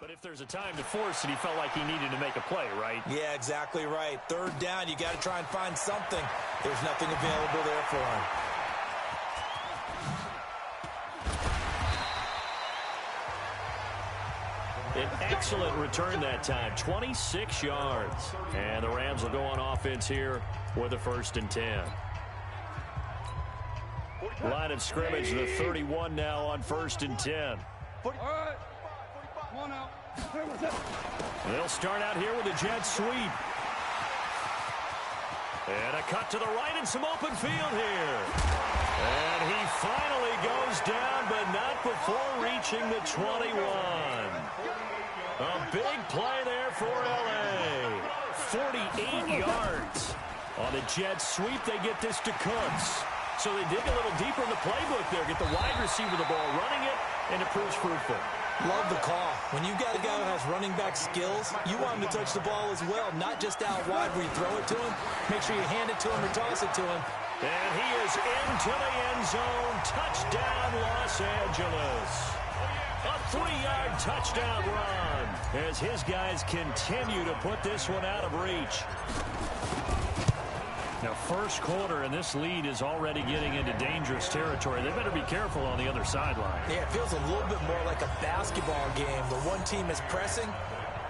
But if there's a time to force it, he felt like he needed to make a play, right? Yeah, exactly right. Third down, you got to try and find something. There's nothing available there for him. An excellent return that time, 26 yards. And the Rams will go on offense here with a 1st and 10. Line of scrimmage, the 31 now on 1st and 10. All right. Come on out. They'll start out here with a jet sweep. And a cut to the right and some open field here. And he finally goes down, but not before reaching the 21. A big play there for L.A. 48 yards. On the jet sweep, they get this to Cooks. So they dig a little deeper in the playbook there, get the wide receiver the ball, running it, and it proves fruitful. Love the call. When you've got a guy who has running back skills, you want him to touch the ball as well, not just out wide where you throw it to him. Make sure you hand it to him or toss it to him. And he is into the end zone. Touchdown, Los Angeles. A 3-yard touchdown run as his guys continue to put this one out of reach. Now, first quarter, and this lead is already getting into dangerous territory. They better be careful on the other sideline. Yeah, it feels a little bit more like a basketball game where one team is pressing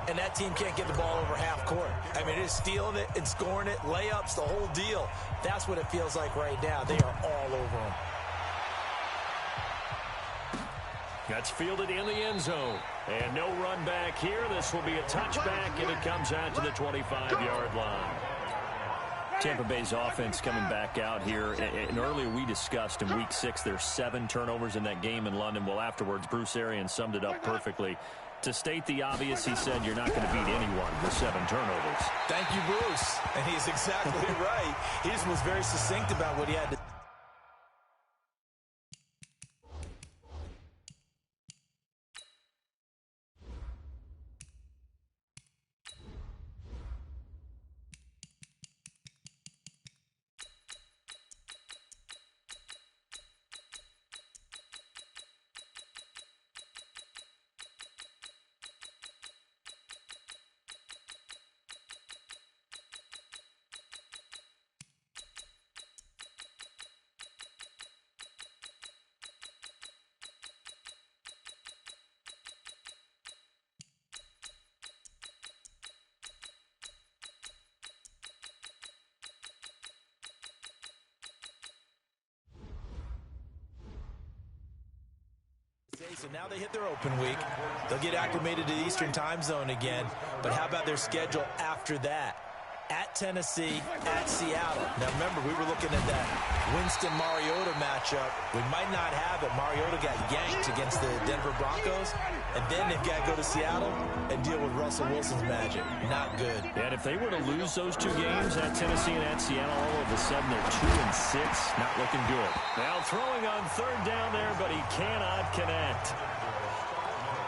and that team can't get the ball over half court. I mean, it is stealing it and scoring it, layups, the whole deal. That's what it feels like right now. They are all over them. That's fielded in the end zone. And no run back here. This will be a touchback, and it comes out to the 25-yard line. Tampa Bay's offense coming back out here. And earlier we discussed in Week 6 there's 7 turnovers in that game in London. Well, afterwards, Bruce Arians summed it up perfectly. To state the obvious, he said you're not going to beat anyone with 7 turnovers. Thank you, Bruce. And he's exactly right. He just was very succinct about what he had to So now they hit their open week. They'll get acclimated to the Eastern time zone again. But how about their schedule after that? At Tennessee, at Seattle. Now, remember, we were looking at that Winston-Mariota matchup. We might not have it. Mariota got yanked against the Denver Broncos, and then they've got to go to Seattle and deal with Russell Wilson's magic. Not good. And if they were to lose those two games at Tennessee and at Seattle, all of a sudden they're 2-6. Not looking good. Now throwing on third down there, but he cannot connect.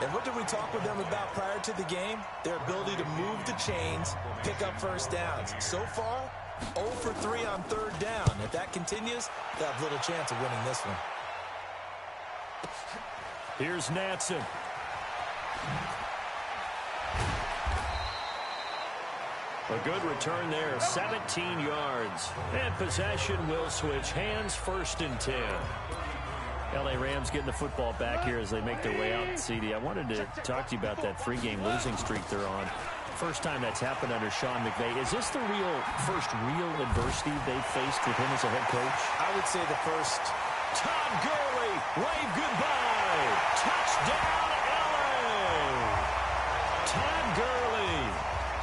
And what did we talk with them about prior to the game? Their ability to move the chains, pick up first downs. So far, 0 for 3 on third down. If that continues, they'll have little chance of winning this one. Here's Natson. A good return there, 17 yards. And possession will switch hands, 1st and 10. LA Rams getting the football back here as they make their way out. CD, I wanted to talk to you about that 3-game losing streak they're on. First time that's happened under Sean McVay. Is this the first real adversity they've faced with him as a head coach? I would say the first. Todd Gurley, wave goodbye. Touchdown, LA. Todd Gurley,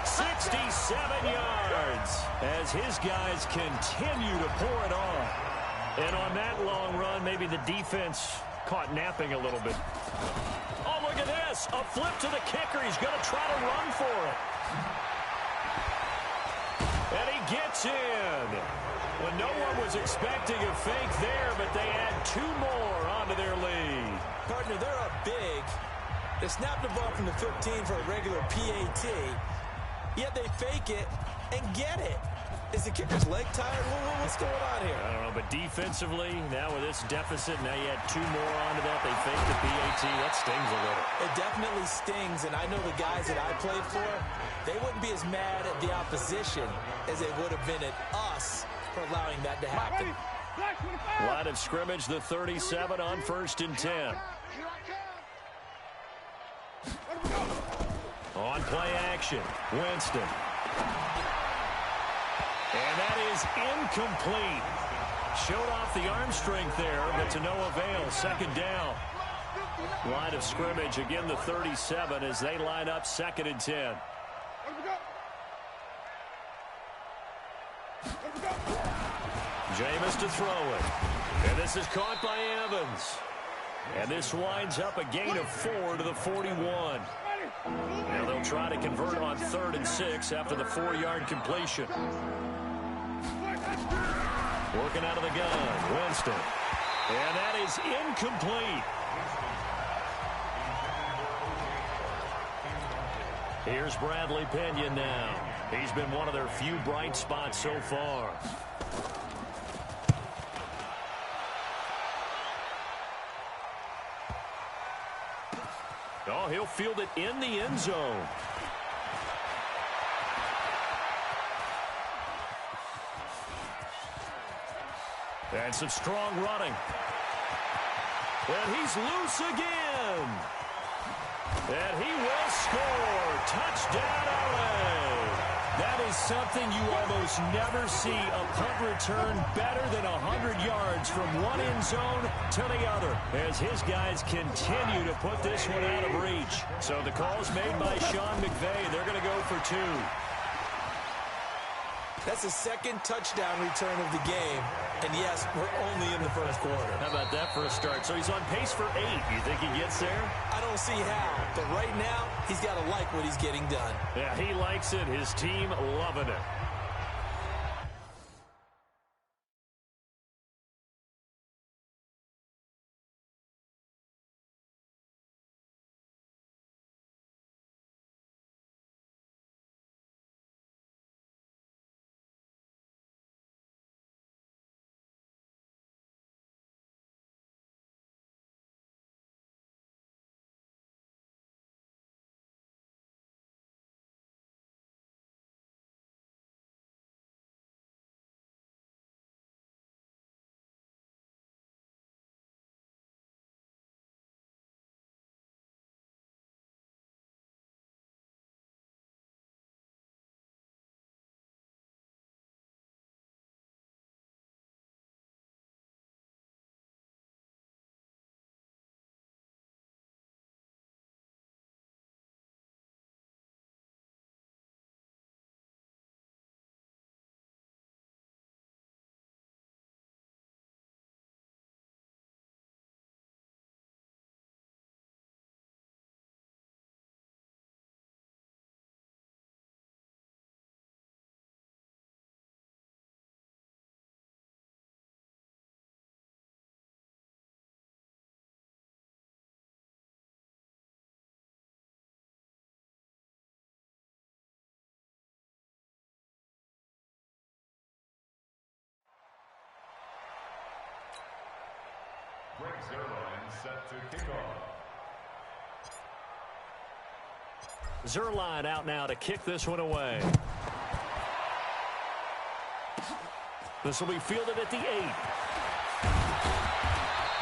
67 yards as his guys continue to pour it on. And on that long run, maybe the defense caught napping a little bit. Oh, look at this. A flip to the kicker. He's going to try to run for it. And he gets in. Well, no one was expecting a fake there, but they add 2 more onto their lead. Partner, they're up big. They snapped the ball from the 15 for a regular PAT, yet they fake it and get it. Is the kicker's leg tired? What's going on here? I don't know, but defensively, now with this deficit, now you add 2 more onto that. They fake the PAT. That stings a little. It definitely stings, and I know the guys that I played for, they wouldn't be as mad at the opposition as they would have been at us for allowing that to happen. Line of scrimmage, the 37 on 1st and 10. On play action, Winston. And that is incomplete. Showed off the arm strength there, but to no avail. 2nd down. Line of scrimmage, again the 37 as they line up 2nd and 10. Jameis to throw it. And this is caught by Evans. And this winds up a gain of 4 to the 41. Now they'll try to convert on 3rd and 6 after the 4-yard completion. Working out of the gun, Winston. And that is incomplete. Here's Bradley Pinion now. He's been one of their few bright spots so far. Oh, he'll field it in the end zone. And some strong running. And he's loose again. And he will score. Touchdown, LA. That is something you almost never see. A punt return better than 100 yards from one end zone to the other. As his guys continue to put this one out of reach. So the call's made by Sean McVay. They're going to go for 2. That's the 2nd touchdown return of the game. And yes, we're only in the 1st quarter. How about that for a start? So he's on pace for 8. You think he gets there? I don't see how. But right now, he's got to like what he's getting done. Yeah, he likes it. His team loving it. Zerline out now to kick this one away. This will be fielded at the 8.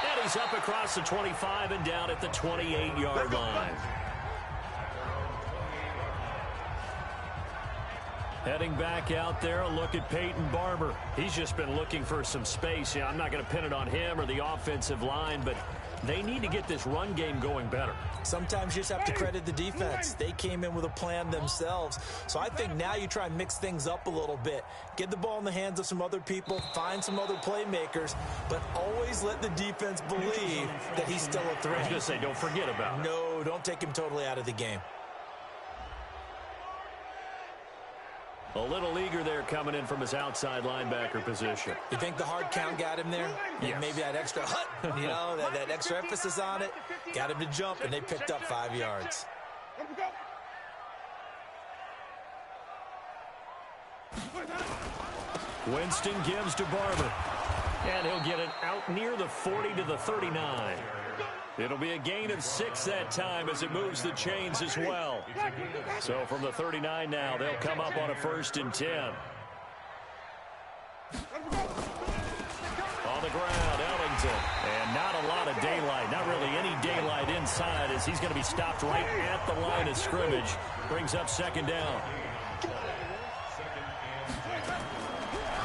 And he's up across the 25 and down at the 28-yard line. Heading back out there, a look at Peyton Barber. He's just been looking for some space. Yeah, I'm not going to pin it on him or the offensive line, but they need to get this run game going better. Sometimes you just have to credit the defense. They came in with a plan themselves. So I think now you try and mix things up a little bit. Get the ball in the hands of some other people, find some other playmakers, but always let the defense believe that he's still a threat. I was going to say, don't forget about it. No, don't take him totally out of the game. A little eager there coming in from his outside linebacker position. You think the hard count got him there? Yes. Maybe that extra you know, that extra emphasis on it got him to jump, and they picked up 5 yards. Winston gives to Barber. And he'll get it out near the 40 to the 39. It'll be a gain of 6 that time as it moves the chains as well. So from the 39 now, they'll come up on a 1st and 10. On the ground, Ellington. And not a lot of daylight, not really any daylight inside as he's going to be stopped right at the line of scrimmage. Brings up 2nd down.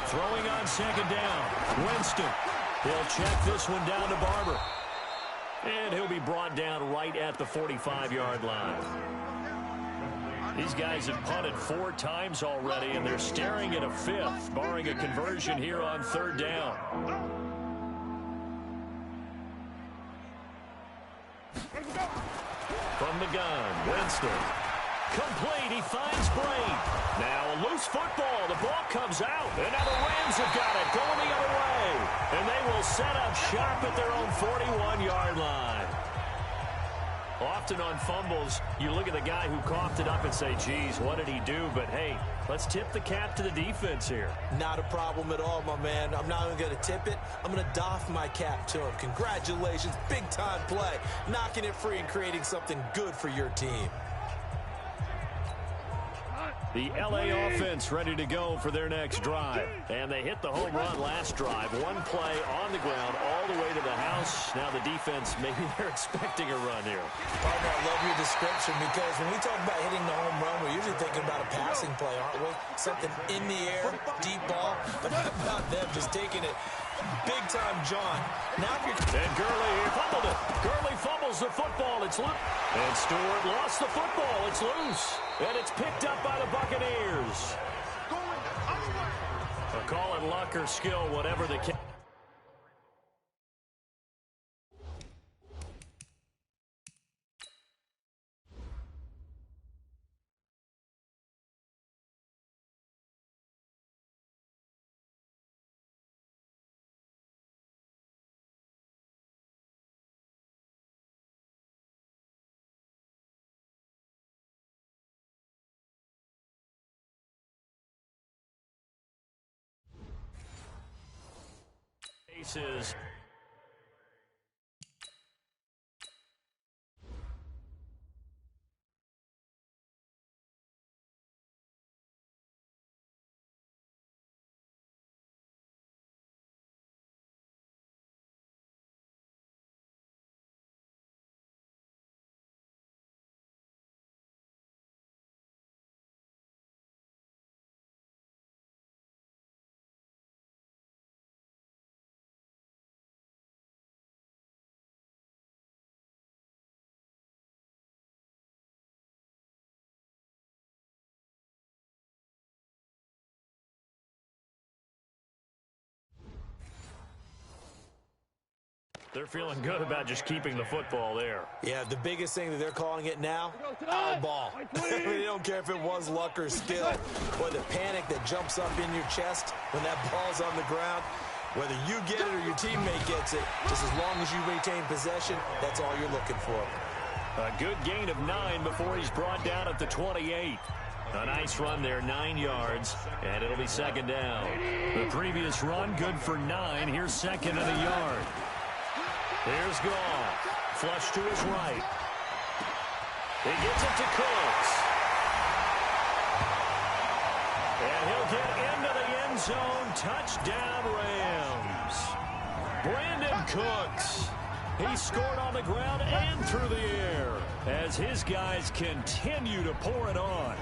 Throwing on 2nd down, Winston. He'll check this one down to Barber. And he'll be brought down right at the 45-yard line. These guys have punted 4 times already, and they're staring at a 5th, barring a conversion here on 3rd down. From the gun, Winston. Complete, he finds Brain. Now a loose football, the ball comes out, and now the Rams have got it, going the other way. And they will set up shop at their own 41-yard line. Often on fumbles, you look at the guy who coughed it up and say, geez, what did he do? But hey, let's tip the cap to the defense here. Not a problem at all, my man. I'm not even going to tip it. I'm going to doff my cap to him. Congratulations, big-time play. Knocking it free and creating something good for your team. The L.A. offense ready to go for their next drive. And they hit the home run last drive. 1 play on the ground all the way to the house. Now the defense, maybe they're expecting a run here. Partner, I love your description because when we talk about hitting the home run, we're usually thinking about a passing play, aren't we? Something in the air, deep ball. But how about them just taking it big-time, John? Now if you're... And Gurley fumbled it. Gurley fumbles the football. It's loose. And Stewart lost the football. It's loose. And it's picked up by the Buccaneers. I'll call it luck or skill, whatever the case. Is they're feeling good about just keeping the football there. Yeah, the biggest thing that they're calling it now, our ball. They don't care if it was luck or skill. Boy, the panic that jumps up in your chest when that ball's on the ground, whether you get it or your teammate gets it, just as long as you retain possession, that's all you're looking for. A good gain of 9 before he's brought down at the 28. A nice run there, 9 yards, and it'll be 2nd down. The previous run, good for 9. Here's 2nd and a yard. Here's Goff. Flush to his right. He gets it to Cooks. And he'll get into the end zone. Touchdown, Rams. Brandon Cooks. He scored on the ground and through the air as his guys continue to pour it on.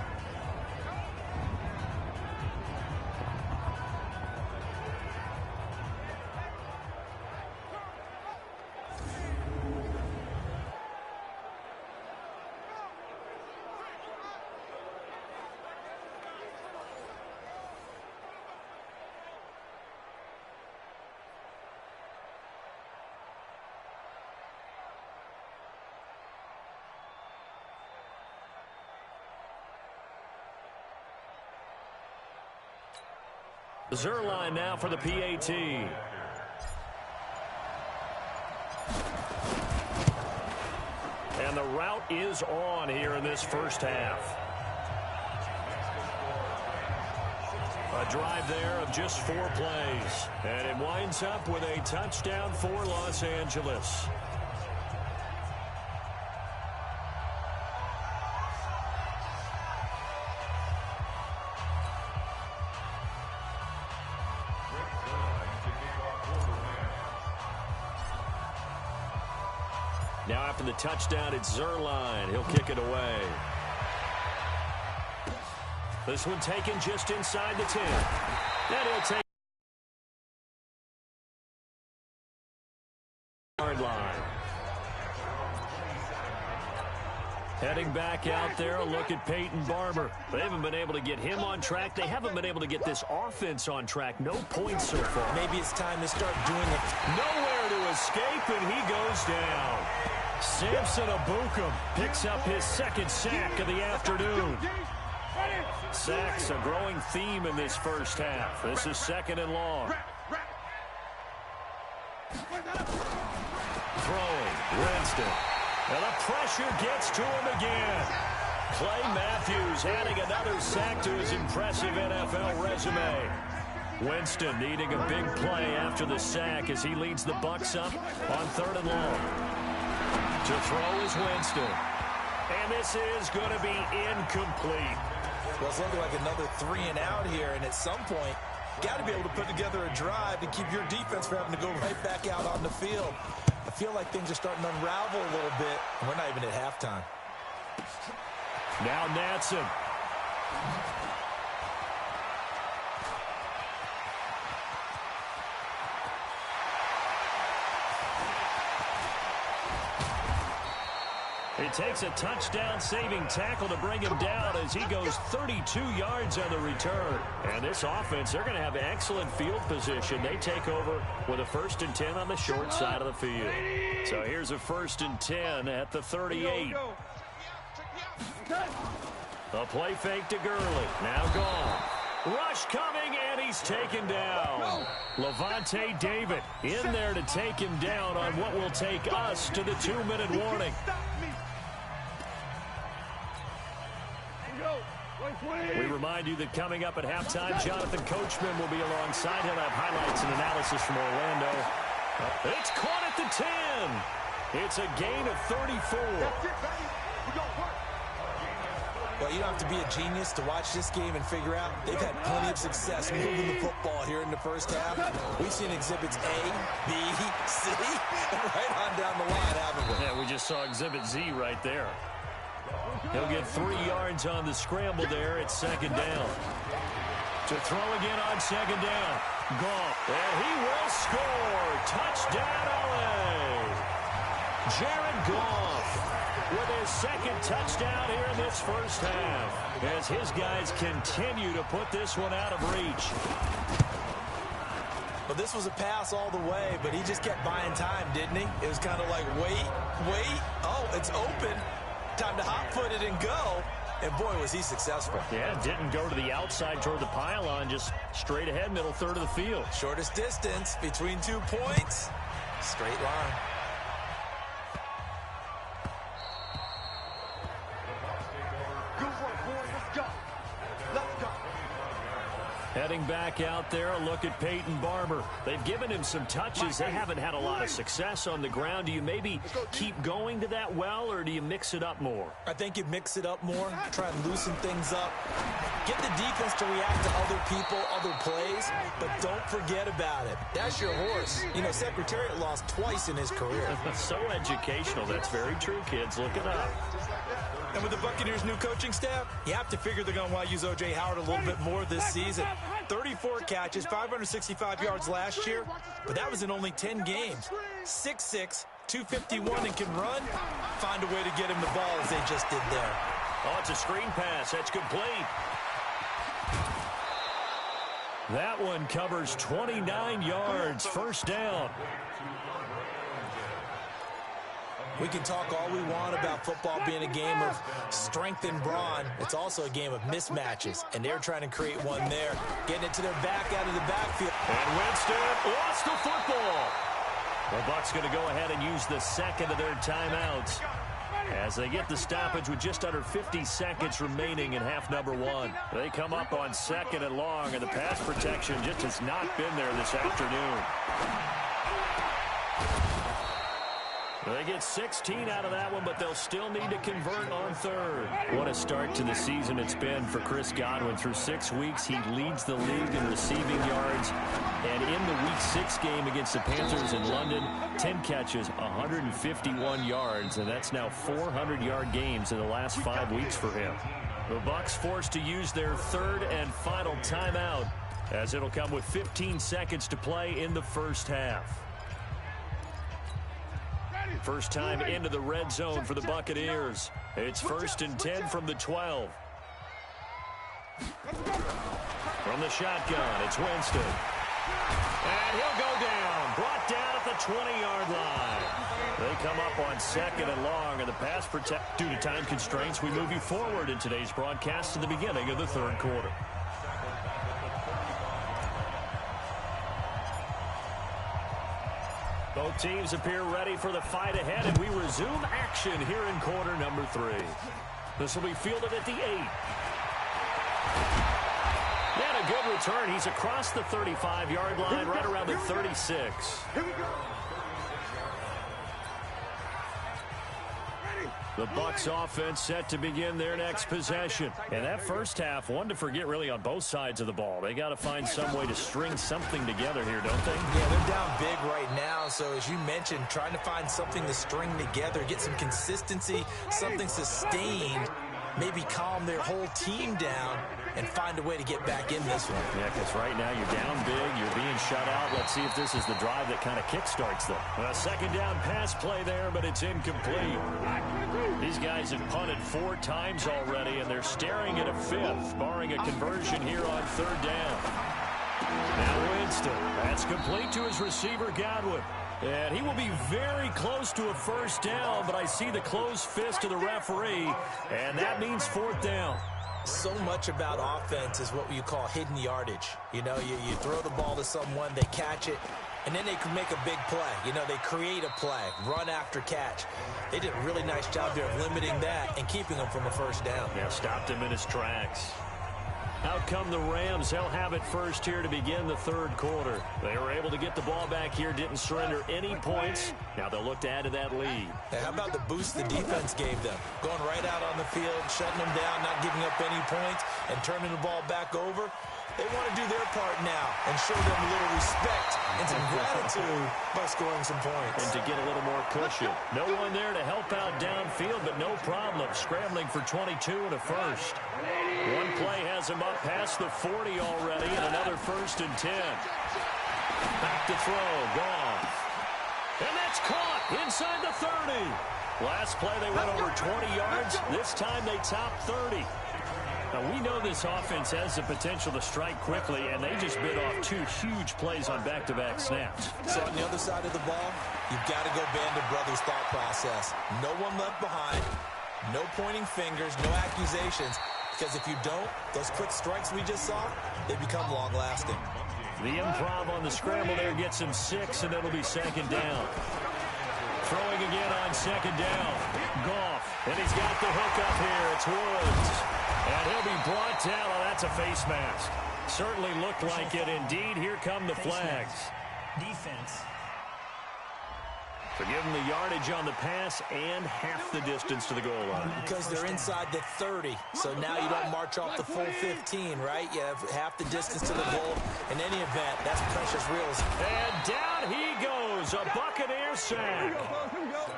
Zerline now for the PAT. And the route is on here in this first half. A drive there of just 4 plays. And it winds up with a touchdown for Los Angeles. Now after the touchdown, it's Zerline. He'll kick it away. This one taken just inside the 10. And he'll take yard line. Heading back out there, a look at Peyton Barber. They haven't been able to get him on track. They haven't been able to get this offense on track. No points so far. Maybe it's time to start doing it. Nowhere to escape, and he goes down. Samson Abukum picks up his second sack of the afternoon. Sacks a growing theme in this first half. This is 2nd and long. Throwing, Winston. And the pressure gets to him again. Clay Matthews adding another sack to his impressive NFL resume. Winston needing a big play after the sack as he leads the Bucs up on 3rd and long. To throw is Winston. And this is going to be incomplete. Well, it's looking like another 3 and out here, and at some point, you got to be able to put together a drive to keep your defense from having to go right back out on the field. I feel like things are starting to unravel a little bit, and we're not even at halftime. Now Natson. It takes a touchdown-saving tackle to bring him down as he goes 32 yards on the return. And this offense, they're going to have excellent field position. They take over with a 1st and 10 on the short side of the field. So here's a 1st and 10 at the 38. A play fake to Gurley. Now gone. Rush coming, and he's taken down. Levante David in there to take him down on what will take us to the 2-minute warning. We remind you that coming up at halftime, Jonathan Coachman will be alongside. He'll have highlights and analysis from Orlando. It's caught at the 10. It's a gain of 34. Well, you don't have to be a genius to watch this game and figure out they've had plenty of success moving the football here in the first half. We've seen exhibits A, B, C, and right on down the line, haven't we? Yeah, we just saw exhibit Z right there. He'll get 3 yards on the scramble there at 2nd down. To throw again on 2nd down. Goff. And he will score. Touchdown, LA. Jared Goff with his 2nd touchdown here in this first half as his guys continue to put this one out of reach. Well, this was a pass all the way, but he just kept buying time, didn't he? It was kind of like, wait. Oh, it's open. Time to hot-foot it and go. And, boy, was he successful. Yeah, didn't go to the outside toward the pylon, just straight ahead, middle third of the field. Shortest distance between 2 points. Straight line. Heading back out there, a look at Peyton Barber. They've given him some touches. They haven't had a lot of success on the ground. Do you maybe keep going to that well, or do you mix it up more? I think you mix it up more, try and loosen things up. Get the defense to react to other people, other plays, but don't forget about it. That's your horse. You know, Secretariat lost twice in his career. So educational. That's very true, kids. Look it up. And with the Buccaneers' new coaching staff, you have to figure they're going to want to use O.J. Howard a little bit more this season. 34 catches, 565 yards last year, but that was in only 10 games. 6'6", 251, and can run. Find a way to get him the ball as they just did there. Oh, it's a screen pass. That's complete. That one covers 29 yards. First down. We can talk all we want about football being a game of strength and brawn. It's also a game of mismatches, and they're trying to create one there. Getting it to their back out of the backfield. And Winston lost the football. The Bucs going to go ahead and use the second of their timeouts as they get the stoppage with just under 50 seconds remaining in half number one. They come up on second and long, and the pass protection just has not been there this afternoon. They get 16 out of that one, but they'll still need to convert on third. What a start to the season it's been for Chris Godwin. Through 6 weeks, he leads the league in receiving yards. And in the Week 6 game against the Panthers in London, 10 catches, 151 yards, and that's now 400-yard games in the last 5 weeks for him. The Bucs forced to use their third and final timeout, as it'll come with 15 seconds to play in the first half. First time into the red zone for the Buccaneers. It's 1st and 10 from the 12. From the shotgun, it's Winston. And he'll go down. Brought down at the 20-yard line. They come up on second and long, and the pass protect. Due to time constraints, we move you forward in today's broadcast to the beginning of the third quarter. Both teams appear ready for the fight ahead, and we resume action here in quarter number 3. This will be fielded at the 8. And a good return. He's across the 35-yard line, right around the 36. Here we go. The Bucs offense set to begin their next possession. And that first half, one to forget really on both sides of the ball. They got to find some way to string something together here, don't they? Yeah, they're down big right now. So as you mentioned, trying to find something to string together, get some consistency, something sustained, maybe calm their whole team down and find a way to get back in this one. Yeah, because right now you're down big, you're being shut out. Let's see if this is the drive that kind of kickstarts them. A second down pass play there, but it's incomplete. These guys have punted 4 times already, and they're staring at a 5th, barring a conversion here on third down. Now Winston, that's complete to his receiver, Godwin. And he will be very close to a first down, but I see the closed fist of the referee, and that means 4th down. So much about offense is what you call hidden yardage. You know, you throw the ball to someone, they catch it, and then they can make a big play. You know, they create a play, run after catch. They did a really nice job there of limiting that and keeping him from a first down. Yeah, stopped him in his tracks. Out come the Rams. They'll have it first here to begin the third quarter. They were able to get the ball back here, didn't surrender any points. Now they'll look to add to that lead. Hey, how about the boost the defense gave them? Going right out on the field, shutting them down, not giving up any points, and turning the ball back over. They want to do their part now and show them a little respect and some gratitude by scoring some points. And to get a little more cushion. No one there to help out downfield, but no problem. Scrambling for 22 and a first. One play has him up past the 40 already, and another 1st and 10. Back to throw, gone. And that's caught inside the 30. Last play they went over 20 yards. This time they topped 30. Now, we know this offense has the potential to strike quickly, and they just bit off 2 huge plays on back-to-back snaps. So on the other side of the ball, you've got to go band of brothers thought process. No one left behind, no pointing fingers, no accusations, because if you don't, those quick strikes we just saw, they become long-lasting. The improv on the scramble there gets him 6, and it'll be second down. Throwing again on second down. Goff, and he's got the hook up here. It's Woods. And he'll be brought down. Oh, that's a face mask. Certainly looked like it. Indeed, here come the flags. Defense. For giving the yardage on the pass and half the distance to the goal line. Because they're inside the 30, so now you don't march off the full 15, right? You have half the distance to the goal. In any event, that's precious reals. And down he goes, a Buccaneer sack.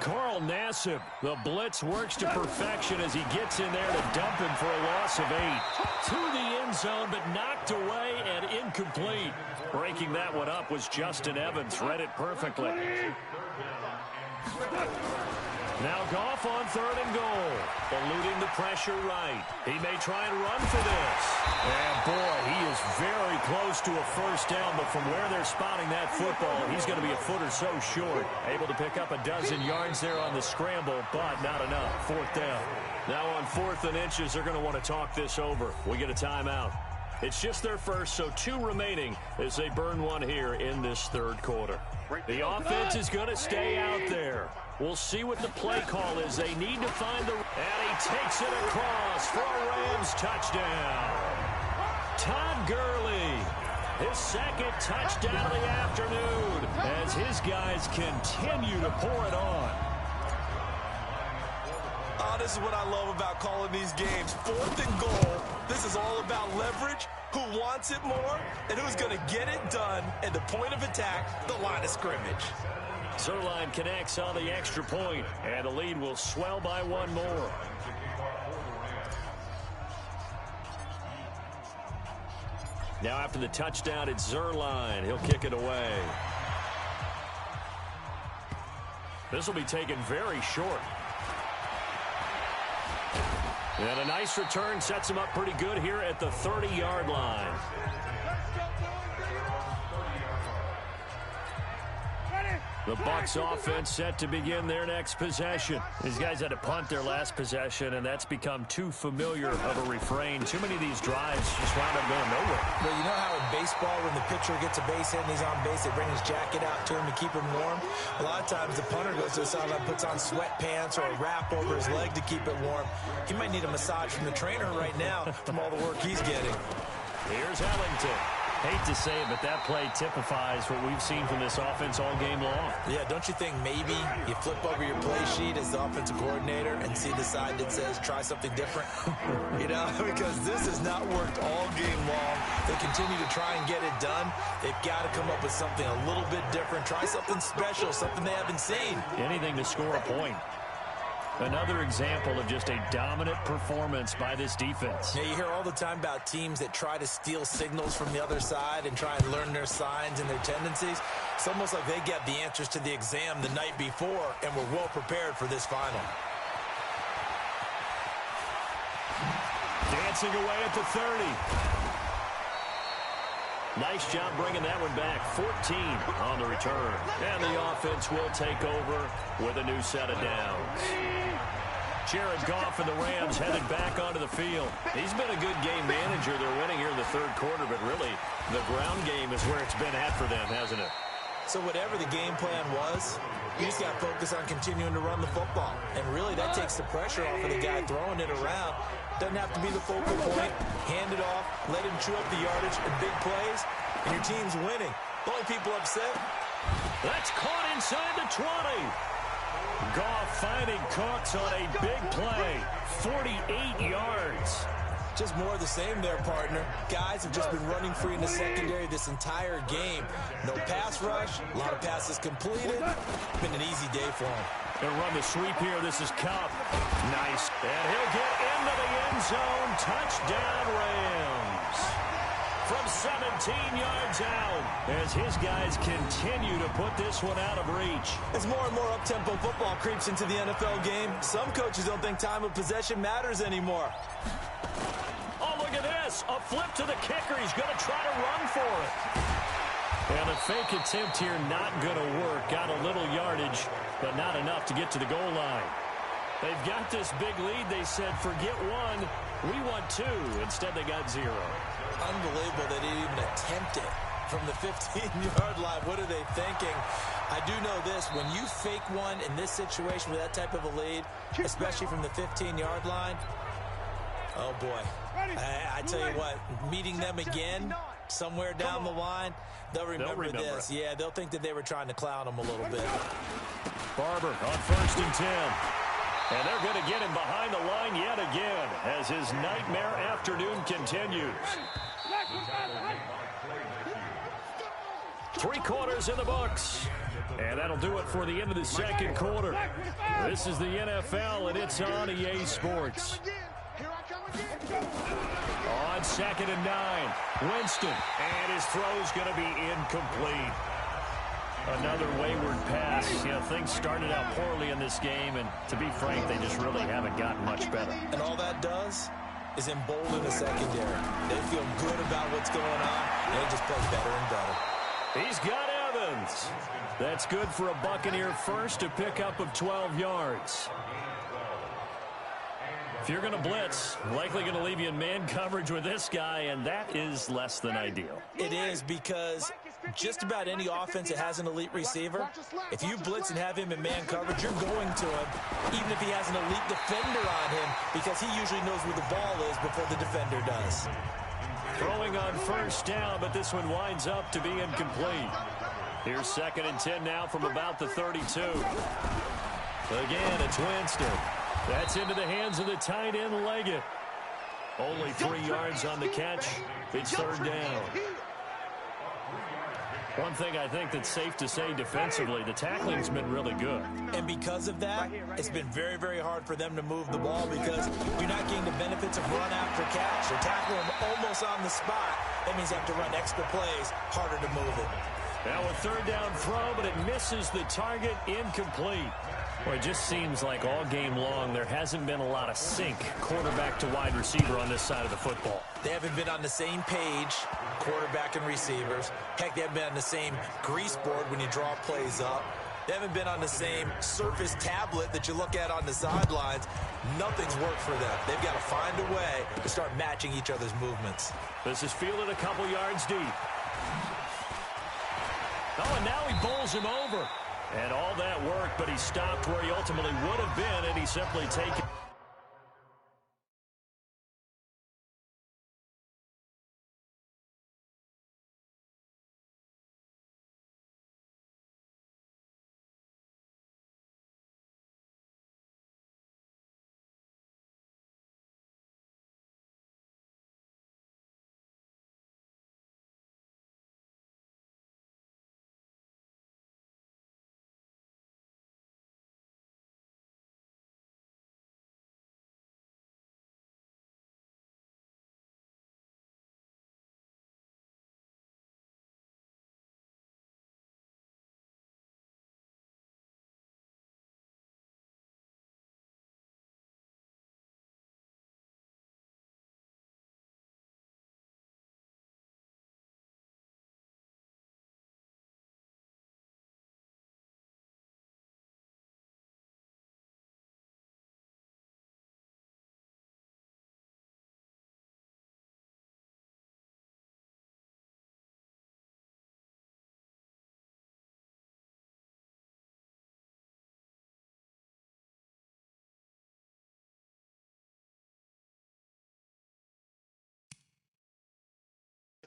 Carl Nassib, the blitz works to perfection as he gets in there to dump him for a loss of 8. To the end zone, but knocked away and incomplete. Breaking that one up was Justin Evans, read it perfectly. Now Goff on 3rd and goal. Eluding the pressure right. He may try and run for this. And boy, he is very close to a first down, but from where they're spotting that football, he's going to be a foot or so short. Able to pick up a dozen yards there on the scramble, but not enough. 4th down. Now on 4th and inches, they're going to want to talk this over. We get a timeout. It's just their first, so 2 remaining as they burn one here in this 3rd quarter. The offense is going to stay out there. We'll see what the play call is. They need to find the... And he takes it across for a Rams touchdown. Todd Gurley, his 2nd touchdown of the afternoon as his guys continue to pour it on. Oh, this is what I love about calling these games. 4th and goal. This is all about leverage, who wants it more, and who's going to get it done at the point of attack, the line of scrimmage. Zerline connects on the extra point, and the lead will swell by 1 more. Now after the touchdown, it's Zerline. He'll kick it away. This will be taken very short. And a nice return sets him up pretty good here at the 30-yard line. The Bucs offense set to begin their next possession. These guys had to punt their last possession, and that's become too familiar of a refrain. Too many of these drives just wound up going nowhere. But you know how in baseball, when the pitcher gets a base hit and he's on base, they bring his jacket out to him to keep him warm? A lot of times the punter goes to the sideline, puts on sweatpants or a wrap over his leg to keep it warm. He might need a massage from the trainer right now from all the work he's getting. Here's Ellington. Hate to say it, but that play typifies what we've seen from this offense all game long. Yeah, don't you think maybe you flip over your play sheet as the offensive coordinator and see the side that says try something different? You know, because this has not worked all game long. They continue to try and get it done. They've got to come up with something a little bit different. Try something special, something they haven't seen. Anything to score a point. Another example of just a dominant performance by this defense. Yeah, you hear all the time about teams that try to steal signals from the other side and try and learn their signs and their tendencies. It's almost like they get the answers to the exam the night before and were well prepared for this final. Dancing away at the 30. Nice job bringing that one back. 14 on the return. And the offense will take over with a new set of downs. Jared Goff and the Rams headed back onto the field. He's been a good game manager. They're winning here in the 3rd quarter, but really the ground game is where it's been at for them, hasn't it? So whatever the game plan was, you just got to focus on continuing to run the football. And really that takes the pressure off of the guy throwing it around. Doesn't have to be the focal point. Hand it off, let him chew up the yardage and big plays, and your team's winning. The only people upset. That's caught inside the 20. Goff finding Cooks on a big play. 48 yards. Just more of the same there, partner. Guys have just been running free in the secondary this entire game. No pass rush, a lot of passes completed. Been an easy day for them. They'll run the sweep here. This is Cup. Nice. And he'll get into the end zone. Touchdown, Rams. From 17 yards out as his guys continue to put this one out of reach. As more and more up-tempo football creeps into the NFL game, some coaches don't think time of possession matters anymore. Oh, look at this. A flip to the kicker. He's going to try to run for it. And a fake attempt here not going to work. Got a little yardage, but not enough to get to the goal line. They've got this big lead. They said, forget one. We want 2. Instead, they got 0. Unbelievable they didn't even attempt it from the 15-yard line. What are they thinking? I do know this. When you fake one in this situation with that type of a lead, especially from the 15-yard line, Oh, boy. I tell you what, meeting them again somewhere down the line, they'll remember this. It. Yeah, they'll think that they were trying to clown them a little bit. Barber on 1st and 10. And they're going to get him behind the line yet again as his nightmare afternoon continues. 3 quarters in the books. And that'll do it for the end of the second quarter. This is the NFL, and it's on EA Sports. On 2nd and 9, Winston. And his throw's going to be incomplete. Another wayward pass. You know, things started out poorly in this game, and to be frank, they just really haven't gotten much better. And all that does is embolden the secondary. They feel good about what's going on, and they just play better and better. He's got Evans. That's good for a Buccaneer first, a pickup of 12 yards. If you're going to blitz, likely going to leave you in man coverage with this guy, and that is less than ideal. It is, because just about any offense that has an elite receiver, if you blitz and have him in man coverage, you're going to him, even if he has an elite defender on him, because he usually knows where the ball is before the defender does. Throwing on 1st down, but this one winds up to be incomplete. Here's 2nd and 10 now from about the 32. Again, it's Winston. That's into the hands of the tight end, Leggett. Only 3 yards on the catch. It's 3rd down. One thing I think that's safe to say defensively, the tackling's been really good. And because of that, it's been very, very hard for them to move the ball because you're not getting the benefits of run after catch. They're tackling them almost on the spot. That means you have to run extra plays, harder to move it. Now a 3rd down throw, but it misses the target, incomplete. Well, it just seems like all game long there hasn't been a lot of sync quarterback to wide receiver on this side of the football. They haven't been on the same page, quarterback and receivers. Heck, they haven't been on the same grease board when you draw plays up. They haven't been on the same surface tablet that you look at on the sidelines. Nothing's worked for them. They've got to find a way to start matching each other's movements. This is fielded a couple yards deep. Oh, and now he bowls him over. And all that work, but he stopped where he ultimately would have been, and he simply taken.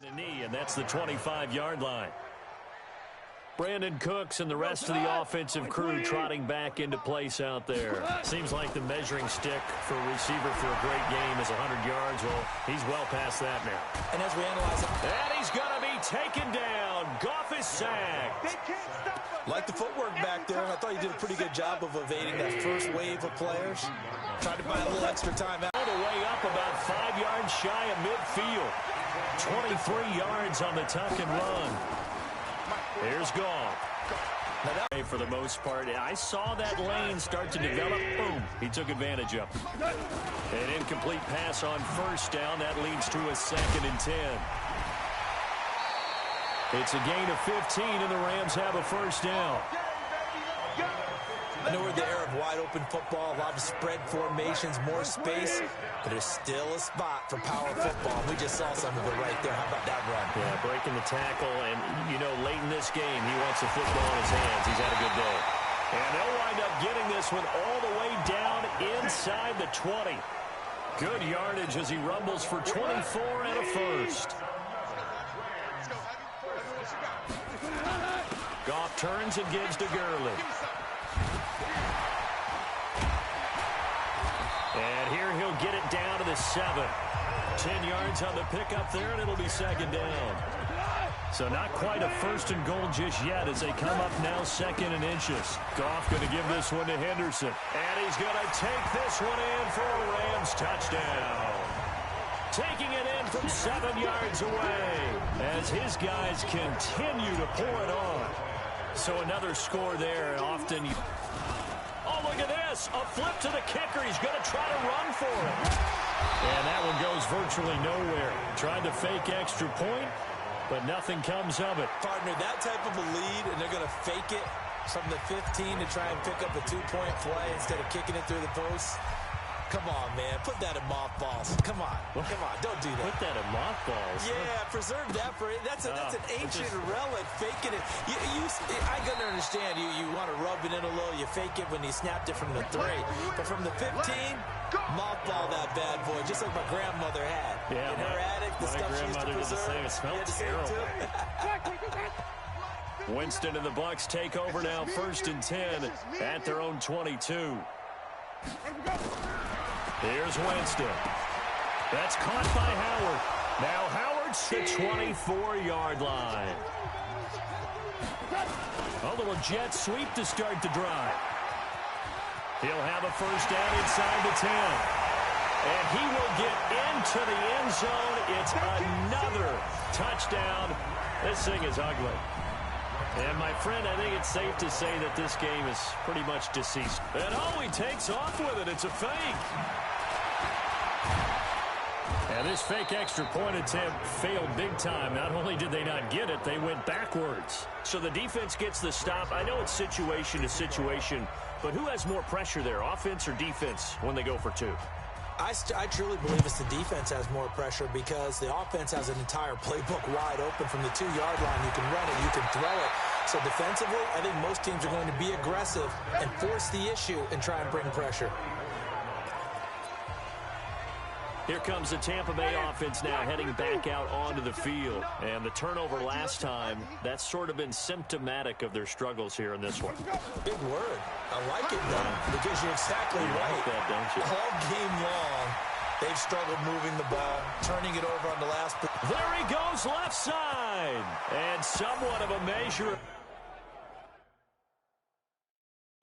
The knee, and that's the 25-yard line. Brandon Cooks and the rest of the offensive crew trotting back into place out there. Seems like the measuring stick for a receiver for a great game is 100 yards. Well, he's well past that now. And as we analyze it, and he's going to be taken down. Goff is sacked. Like the footwork back there, I thought he did a pretty good job of evading that first wave of players. Tried to buy a little extra time out. All the way up about 5 yards shy of midfield. 23 yards on the tuck and run. Here's Goff. For the most part, I saw that lane start to develop. Boom. He took advantage of it. An incomplete pass on 1st down. That leads to a 2nd and 10. It's a gain of 15, and the Rams have a 1st down. I know we're in the era of wide-open football, a lot of spread formations, more space, but there's still a spot for power football. We just saw some of it right there. How about that run? Yeah, breaking the tackle, and, you know, late in this game, he wants the football in his hands. He's had a good day. And they'll wind up getting this one all the way down inside the 20. Good yardage as he rumbles for 24 and a first. Goff turns and gives to Gurley. And here he'll get it down to the 7. 10 yards on the pickup there, and it'll be second down. So not quite a first and goal just yet as they come up now second and inches. Goff going to give this one to Henderson. And he's going to take this one in for a Rams touchdown. Taking it in from 7 yards away as his guys continue to pour it on. So another score there. Often you... Oh, look at this. A flip to the kicker. He's going to try to run for it. And that one goes virtually nowhere. Tried to fake extra point, but nothing comes of it. Partner, that type of a lead, and they're going to fake it from the 15 to try and pick up a 2-point play instead of kicking it through the post. Come on, man. Put that in mothballs. Come on. Come on. Don't do that. Put that in mothballs? Yeah, preserve that for it. That's an ancient relic. Faking it. I got to understand. You want to rub it in a little. You fake it when you snapped it from the 3. But from the 15, mothball that bad boy, just like my grandmother had. Yeah, in her attic, the stuff she used to preserve. It smelled terrible. Winston and the Bucs take over now, 1st and 10 at their own 22. Here's Winston. That's caught by Howard. Now Howard's the 24-yard line. A little jet sweep to start the drive. He'll have a first down inside the 10. And he will get into the end zone. It's another touchdown. This thing is ugly. And, my friend, I think it's safe to say that this game is pretty much deceased. And he takes off with it. It's a fake. And this fake extra point attempt failed big time. Not only did they not get it, they went backwards. So the defense gets the stop. I know it's situation to situation, but who has more pressure there, offense or defense, when they go for 2? I truly believe it's the defense has more pressure because the offense has an entire playbook wide open from the 2-yard line. You can run it, you can throw it. So defensively, I think most teams are going to be aggressive and force the issue and try and bring pressure. Here comes the Tampa Bay offense now heading back out onto the field. And the turnover last time, that's sort of been symptomatic of their struggles here in this one. Big word. I like it, though, because you're exactly right. Like that, don't you? All game long, they've struggled moving the ball, turning it over on the last. There he goes, left side. And somewhat of a measure of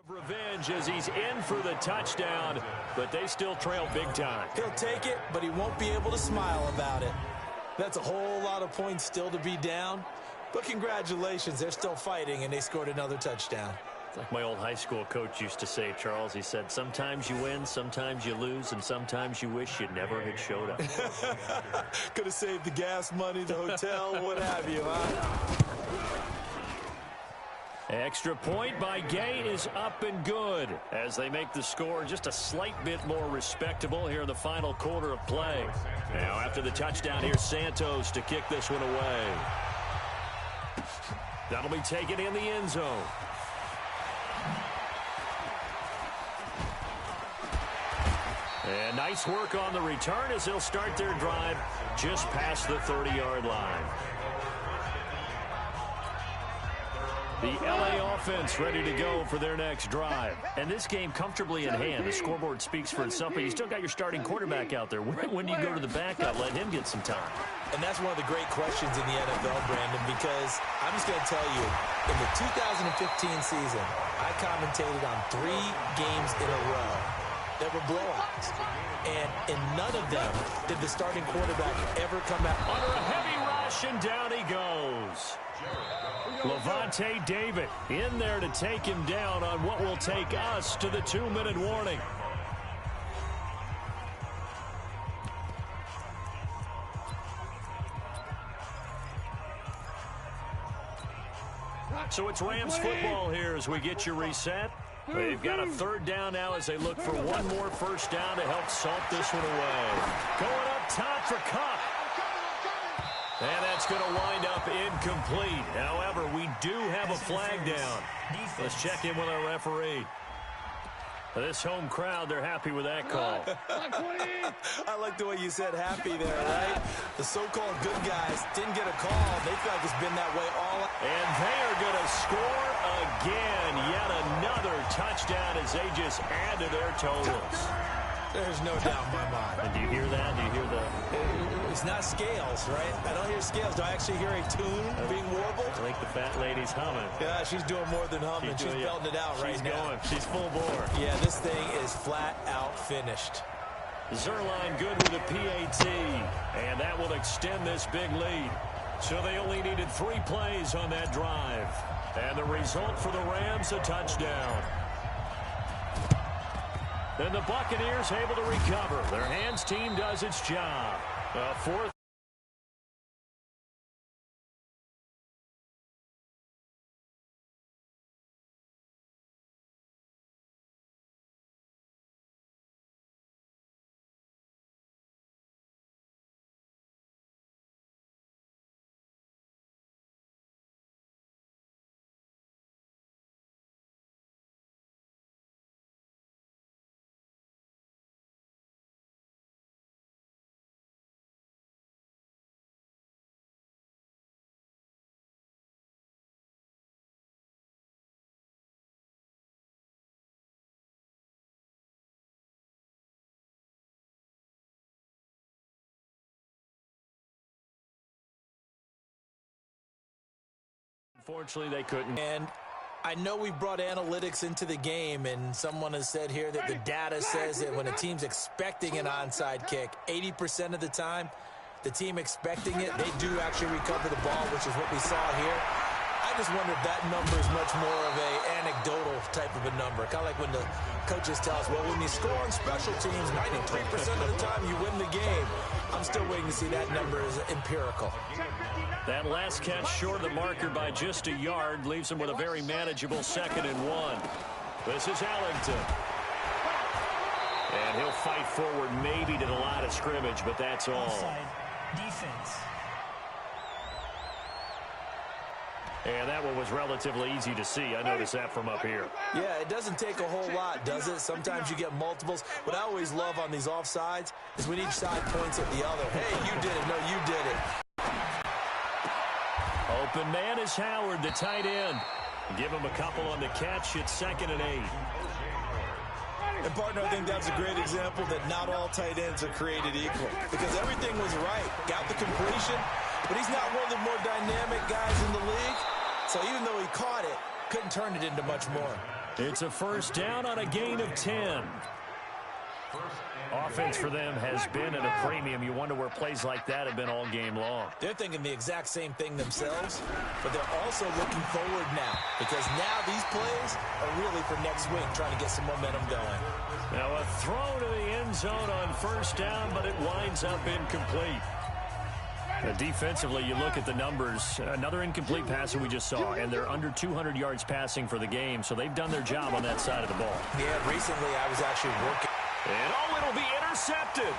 revenge as he's in for the touchdown, but they still trail big time. He'll take it, but he won't be able to smile about it. That's a whole lot of points still to be down, but congratulations, they're still fighting, and they scored another touchdown. It's like my old high school coach used to say, Charles. He said, sometimes you win, sometimes you lose, and sometimes you wish you never had showed up. Could have saved the gas money, the hotel, what have you, huh? Extra point by Gay is up and good as they make the score just a slight bit more respectable here in the final quarter of play. Now after the touchdown, here's Santos to kick this one away. That'll be taken in the end zone. And nice work on the return as they'll start their drive just past the 30-yard line. The LA offense ready to go for their next drive. And this game comfortably in hand. The scoreboard speaks for itself, but you still got your starting quarterback out there. When do you go to the backup, let him get some time? And that's one of the great questions in the NFL, Brandon, because I'm just going to tell you, in the 2015 season, I commentated on 3 games in a row that were blowouts. And in none of them did the starting quarterback ever come out. Under a heavy rush, and down he goes. Levante David in there to take him down on what will take us to the 2-minute warning. So it's Rams football here as we get you reset. They've got a 3rd down now as they look for one more first down to help salt this one away. Going up top for Cup. And that's going to wind up incomplete. However, we do have a flag down. Let's check in with our referee. This home crowd, they're happy with that call. I like the way you said happy there, right? The so-called good guys didn't get a call. They feel like it's been that way all. And they are going to score again. Yet another touchdown as they just add to their totals. There's no doubt in my mind. And do you hear that? Do you hear the... It's not scales, right? I don't hear scales. Do I actually hear a tune being warbled? I think the fat lady's humming. Yeah, she's doing more than humming. She's belting it out right now. She's full bore. Yeah, this thing is flat out finished. Zerline good with a PAT. And that will extend this big lead. So they only needed 3 plays on that drive. And the result for the Rams, a touchdown. And the Buccaneers able to recover. Their hands team does its job. Fourth. Unfortunately, they couldn't. And I know we brought analytics into the game, and someone has said here that the data says that when a team's expecting an onside kick, 80% of the time, the team expecting it, they do actually recover the ball, which is what we saw here. I just wonder if that number is much more of a anecdotal type of a number. Kind of like when the coaches tell us, well, when you score on special teams, 93% of the time you win the game. I'm still waiting to see that number is empirical. That last catch short of the marker by just a yard leaves him with a very manageable 2nd and 1. This is Ellington. And he'll fight forward maybe to the line of scrimmage, but that's all. Offside defense. And that one was relatively easy to see. I noticed that from up here. Yeah, it doesn't take a whole lot, does it? Sometimes you get multiples. What I always love on these offsides is when each side points at the other. Hey, you did it. No, you did it. Open man is Howard, the tight end. Give him a couple on the catch. It's 2nd and 8. And, partner, I think that's a great example that not all tight ends are created equal. Because everything was right. Got the completion, but he's not one of the more dynamic guys in the league. So even though he caught it, couldn't turn it into much more. It's a first down on a gain of 10. Offense for them has been at a premium. You wonder where plays like that have been all game long. They're thinking the exact same thing themselves, but they're also looking forward now because now these plays are really for next week, trying to get some momentum going. Now a throw to the end zone on first down, but it winds up incomplete. Defensively, you look at the numbers. Another incomplete pass that we just saw, and they're under 200 yards passing for the game, so they've done their job on that side of the ball. Yeah, recently I was actually working. And, it'll be intercepted.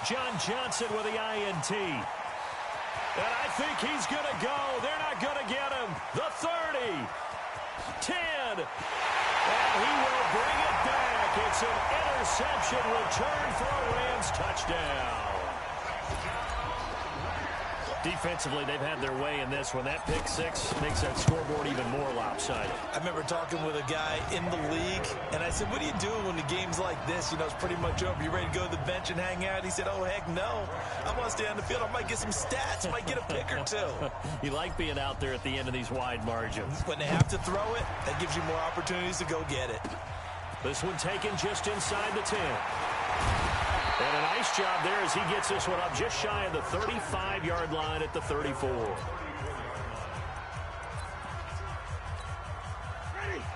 John Johnson with the INT. And I think he's going to go. They're not going to get him. The 30. 10. And he will bring it back. It's an interception return for a Rams touchdown. Defensively, they've had their way in this one. That pick 6 makes that scoreboard even more lopsided. I remember talking with a guy in the league, and I said, what do you do when the game's like this? You know, it's pretty much over. You ready to go to the bench and hang out? He said, oh, heck no. I want to stay on the field. I might get some stats. I might get a pick or two. You like being out there at the end of these wide margins. When they have to throw it, that gives you more opportunities to go get it. This one taken just inside the 10. And a nice job there as he gets this one up just shy of the 35-yard line at the 34.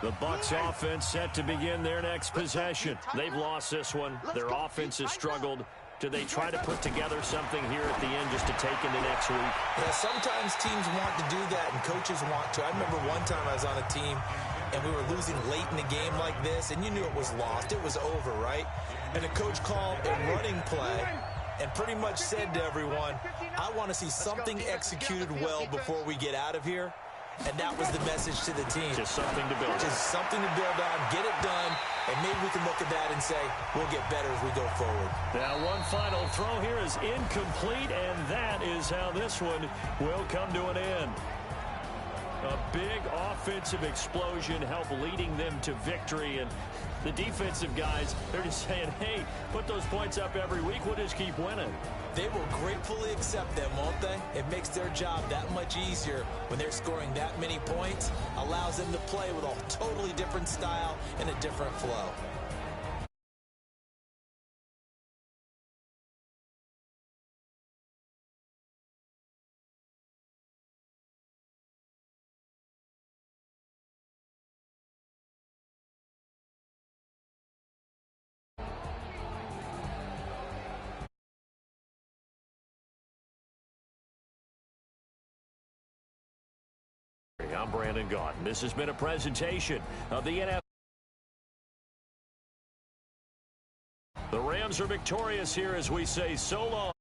The Bucs offense set to begin their next possession. They've lost this one. Their offense has struggled. Do they try to put together something here at the end just to take into next week? Yeah, sometimes teams want to do that and coaches want to. I remember one time I was on a team and we were losing late in the game like this, and you knew it was lost. It was over, right? And the coach called a running play and pretty much said to everyone, I want to see something executed well before we get out of here. And that was the message to the team. Just something to build on. Just something to build on, get it done, and maybe we can look at that and say we'll get better as we go forward. Now, one final throw here is incomplete, and that is how this one will come to an end. A big offensive explosion helped leading them to victory, and the defensive guys, they're just saying, hey, put those points up every week, we'll just keep winning. They will gratefully accept them, won't they? It makes their job that much easier when they're scoring that many points, allows them to play with a totally different style and a different flow. I'm Brandon Gaudin. This has been a presentation of the NFL. The Rams are victorious here as we say so long.